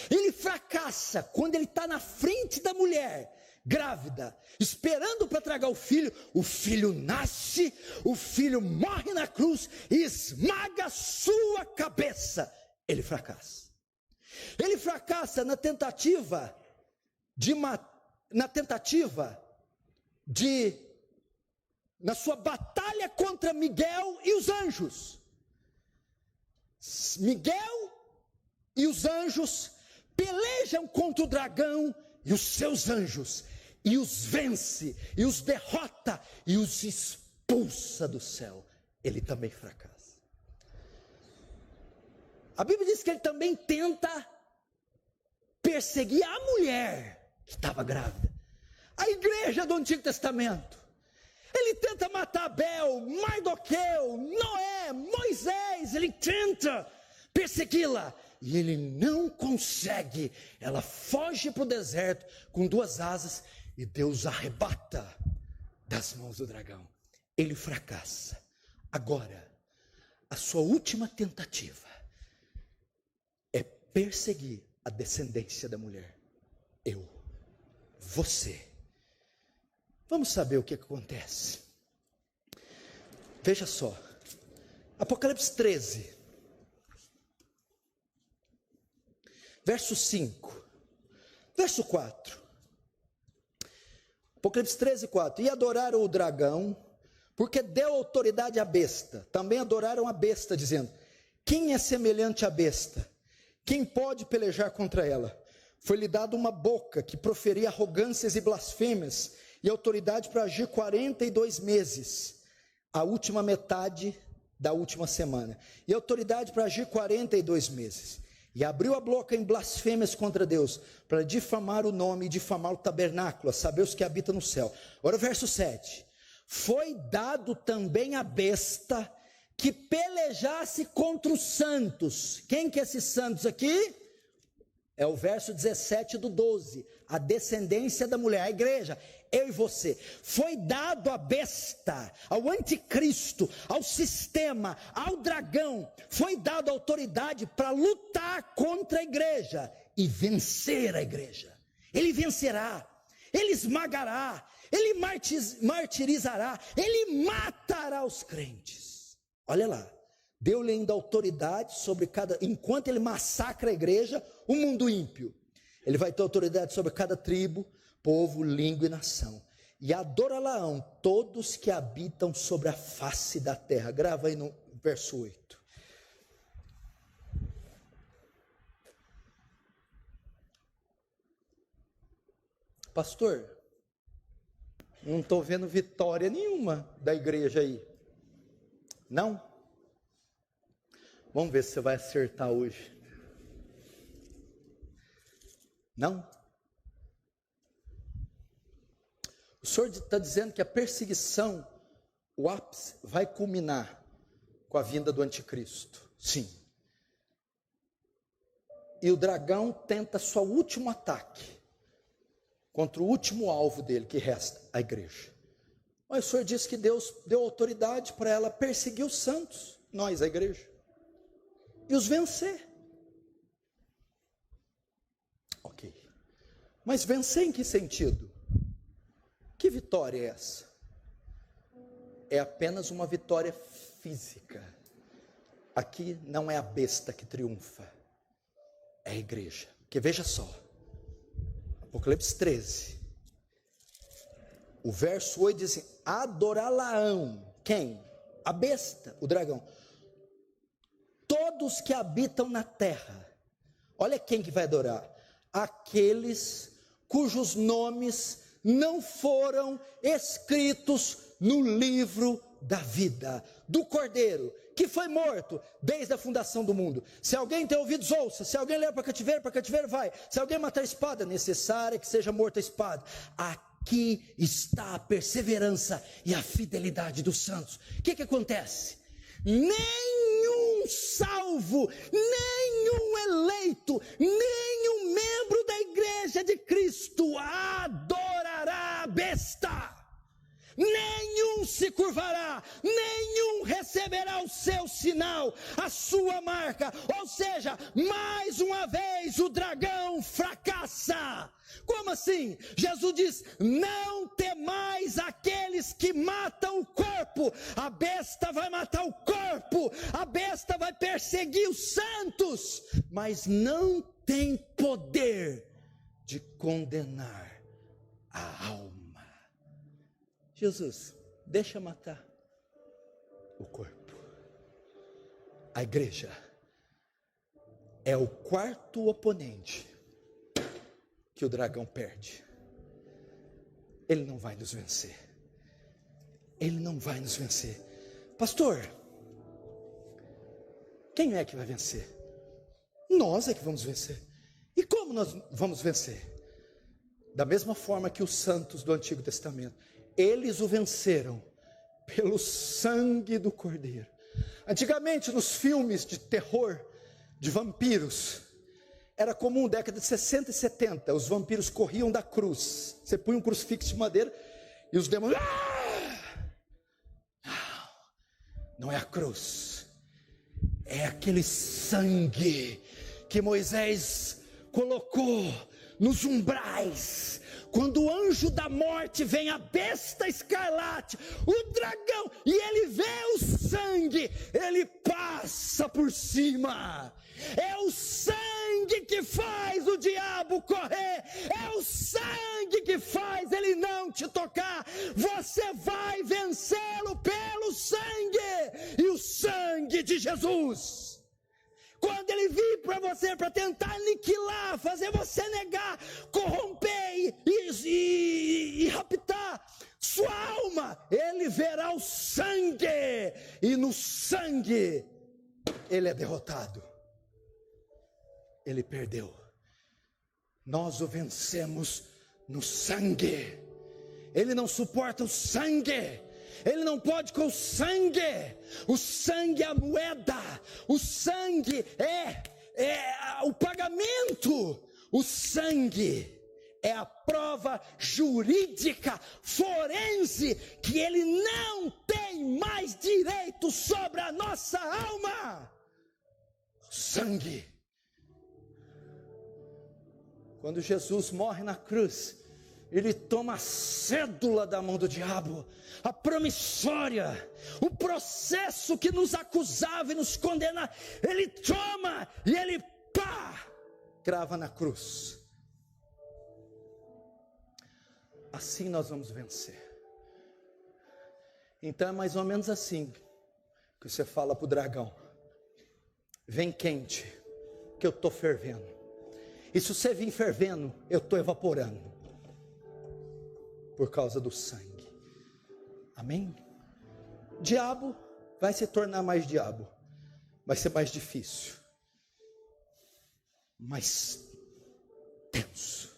Ele fracassa quando ele está na frente da mulher, grávida, esperando para tragar o filho nasce, o filho morre na cruz e esmaga a sua cabeça. Ele fracassa. Ele fracassa na tentativa na sua batalha contra Miguel e os anjos. Miguel e os anjos pelejam contra o dragão e os seus anjos, e os vence, e os derrota, e os expulsa do céu. Ele também fracassa. A Bíblia diz que ele também tenta perseguir a mulher que estava grávida. A igreja do Antigo Testamento. Ele tenta matar Abel, Mardoqueu, Noé, Moisés. Ele tenta persegui-la. E ele não consegue. Ela foge para o deserto com 2 asas. E Deus arrebata das mãos do dragão. Ele fracassa. Agora, a sua última tentativa é perseguir a descendência da mulher. Eu, você. Vamos saber o que acontece. Veja só. Apocalipse 13. Verso 5. Verso 4. Apocalipse 13, 4. E adoraram o dragão, porque deu autoridade à besta. Também adoraram a besta, dizendo: quem é semelhante à besta? Quem pode pelejar contra ela? Foi-lhe dado uma boca que proferia arrogâncias e blasfêmias, e autoridade para agir 42 meses, a última metade da última semana. E autoridade para agir 42 meses. E abriu a boca em blasfêmias contra Deus, para difamar o nome e difamar o tabernáculo, a saber os que habitam no céu. Agora o verso 7. Foi dado também a besta que pelejasse contra os santos. Quem que é esses santos aqui? É o verso 17 do 12. A descendência da mulher, a igreja, eu e você. Foi dado a besta, ao anticristo, ao sistema, ao dragão. Foi dado autoridade para lutar contra a igreja e vencer a igreja. Ele vencerá, ele esmagará, ele martirizará, ele matará os crentes. Olha lá. Deu-lhe ainda autoridade sobre cada, enquanto ele massacra a igreja, o mundo ímpio. Ele vai ter autoridade sobre cada tribo, povo, língua e nação. E adorá-la-ão todos que habitam sobre a face da terra. Grava aí no verso 8. Pastor, não estou vendo vitória nenhuma da igreja aí. Não? Vamos ver se você vai acertar hoje. Não? O Senhor está dizendo que a perseguição, o ápice, vai culminar com a vinda do anticristo. Sim. E o dragão tenta seu último ataque contra o último alvo dele, que resta, a igreja. Mas o Senhor disse que Deus deu autoridade para ela perseguir os santos, nós, a igreja, e os vencer. Ok. Mas vencer em que sentido? Que vitória é essa? É apenas uma vitória física. Aqui não é a besta que triunfa, é a igreja. Porque veja só, Apocalipse 13, o verso 8 diz assim: adorá-la-ão. Quem? A besta, o dragão. Todos que habitam na terra. Olha quem que vai adorar. Aqueles cujos nomes não foram escritos no livro da vida do Cordeiro, que foi morto desde a fundação do mundo. Se alguém tem ouvidos, ouça. Se alguém leva para cativeiro vai. Se alguém matar a espada, é necessário que seja morta a espada. Aqui está a perseverança e a fidelidade dos santos. O que acontece? Nenhum salvo, nenhum eleito, nenhum membro da igreja de Cristo adorará a besta. Nenhum se curvará, nenhum receberá o seu sinal, a sua marca. Ou seja, mais uma vez o dragão fracassa. Como assim? Jesus diz: não temais aqueles que matam o corpo. A besta vai matar o corpo, a besta vai perseguir os santos, mas não tem poder de condenar a alma. Jesus, deixa matar o corpo. A igreja é o quarto oponente que o dragão perde. Ele não vai nos vencer. Ele não vai nos vencer. Pastor, quem é que vai vencer? Nós é que vamos vencer. E como nós vamos vencer? Da mesma forma que os santos do Antigo Testamento. Eles o venceram pelo sangue do Cordeiro. Antigamente, nos filmes de terror, de vampiros, era comum, década de 60 e 70, os vampiros corriam da cruz. Você punha um crucifixo de madeira e os demônios... Não é a cruz, é aquele sangue que Moisés colocou nos umbrais, quando o anjo da morte vem, a besta escarlate, o dragão, e ele vê o sangue, ele passa por cima. É o sangue que faz o diabo correr, é o sangue que faz ele não te tocar. Você vai vencê-lo pelo sangue, e o sangue de Jesus. Quando ele vir para você, para tentar aniquilar, fazer você negar, corromper e raptar sua alma, ele verá o sangue, e no sangue ele é derrotado, ele perdeu. Nós o vencemos no sangue. Ele não suporta o sangue, ele não pode com o sangue. O sangue é a moeda, o sangue é o pagamento, o sangue é a prova jurídica, forense, que ele não tem mais direito sobre a nossa alma. O sangue. Quando Jesus morre na cruz, ele toma a cédula da mão do diabo, a promissória, o processo que nos acusava e nos condenava, ele toma e ele crava na cruz. Assim nós vamos vencer. Então é mais ou menos assim que você fala para o dragão: vem quente, que eu estou fervendo. E se você vir fervendo, eu estou evaporando, por causa do sangue. Amém? Diabo vai se tornar mais diabo, vai ser mais difícil, mais tenso,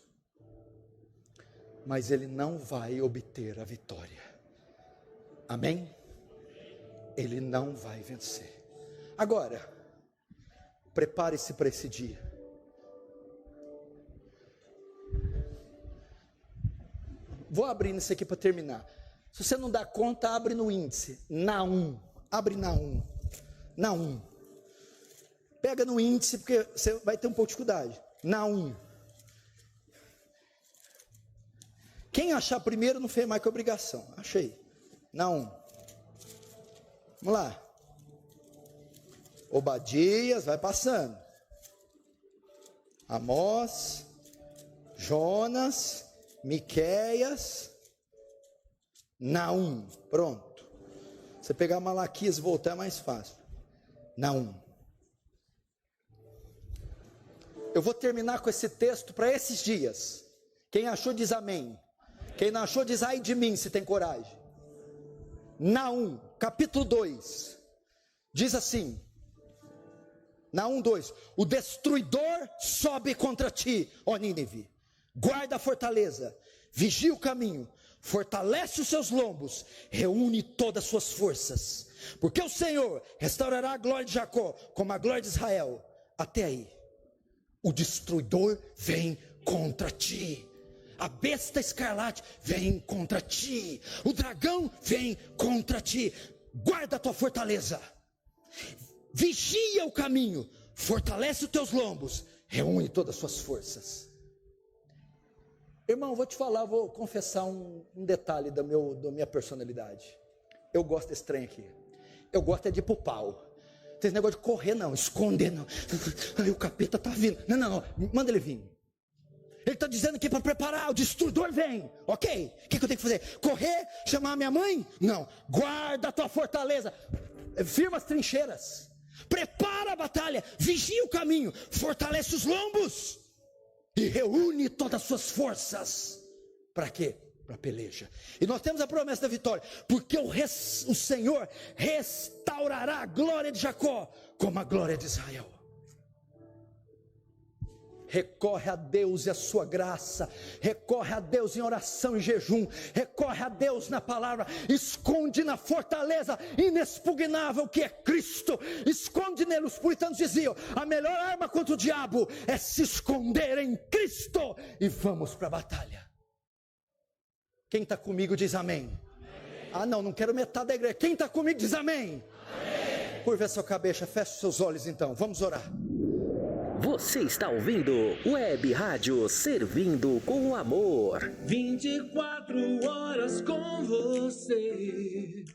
mas ele não vai obter a vitória. Amém? Ele não vai vencer. Agora, prepare-se para esse dia. Vou abrir isso aqui para terminar. Se você não dá conta, abre no índice. Naum. Abre Naum. Naum. Pega no índice, porque você vai ter um pouco de dificuldade. Naum. Quem achar primeiro não fez mais que obrigação. Achei. Naum. Vamos lá. Obadias, vai passando. Amós. Jonas. Miqueias, Naum. Pronto. Você pegar Malaquias e voltar é mais fácil. Naum. Eu vou terminar com esse texto para esses dias. Quem achou diz amém. Quem não achou diz ai de mim, se tem coragem. Naum, capítulo 2. Diz assim. Naum 2. O destruidor sobe contra ti, ó Nínive. Guarda a fortaleza, vigia o caminho, fortalece os seus lombos, reúne todas as suas forças, porque o Senhor restaurará a glória de Jacó, como a glória de Israel. Até aí, o destruidor vem contra ti, a besta escarlate vem contra ti, o dragão vem contra ti. Guarda a tua fortaleza, vigia o caminho, fortalece os teus lombos, reúne todas as suas forças. Irmão, vou te falar, vou confessar um detalhe da minha personalidade. Eu gosto desse trem aqui. Eu gosto de ir pro pau. Não tem esse negócio de correr não, esconder não. Ai, o capeta tá vindo. Não, manda ele vir. Ele está dizendo aqui para preparar, o destruidor vem. Ok, o que eu tenho que fazer? Correr, chamar a minha mãe? Não, guarda a tua fortaleza. Firma as trincheiras. Prepara a batalha, vigia o caminho, fortalece os lombos. E reúne todas as suas forças. Para quê? Para peleja. E nós temos a promessa da vitória. Porque o Senhor restaurará a glória de Jacó, como a glória de Israel. Recorre a Deus e a sua graça, recorre a Deus em oração e jejum, recorre a Deus na palavra, esconde na fortaleza inexpugnável que é Cristo, esconde nele. Os puritanos diziam, a melhor arma contra o diabo é se esconder em Cristo, e vamos para a batalha. Quem está comigo diz amém. Amém. Não quero metade da igreja. Quem está comigo diz amém. Amém. Curva a sua cabeça, feche os seus olhos então, vamos orar. Você está ouvindo Web Rádio Servindo com Amor. 24 horas com você.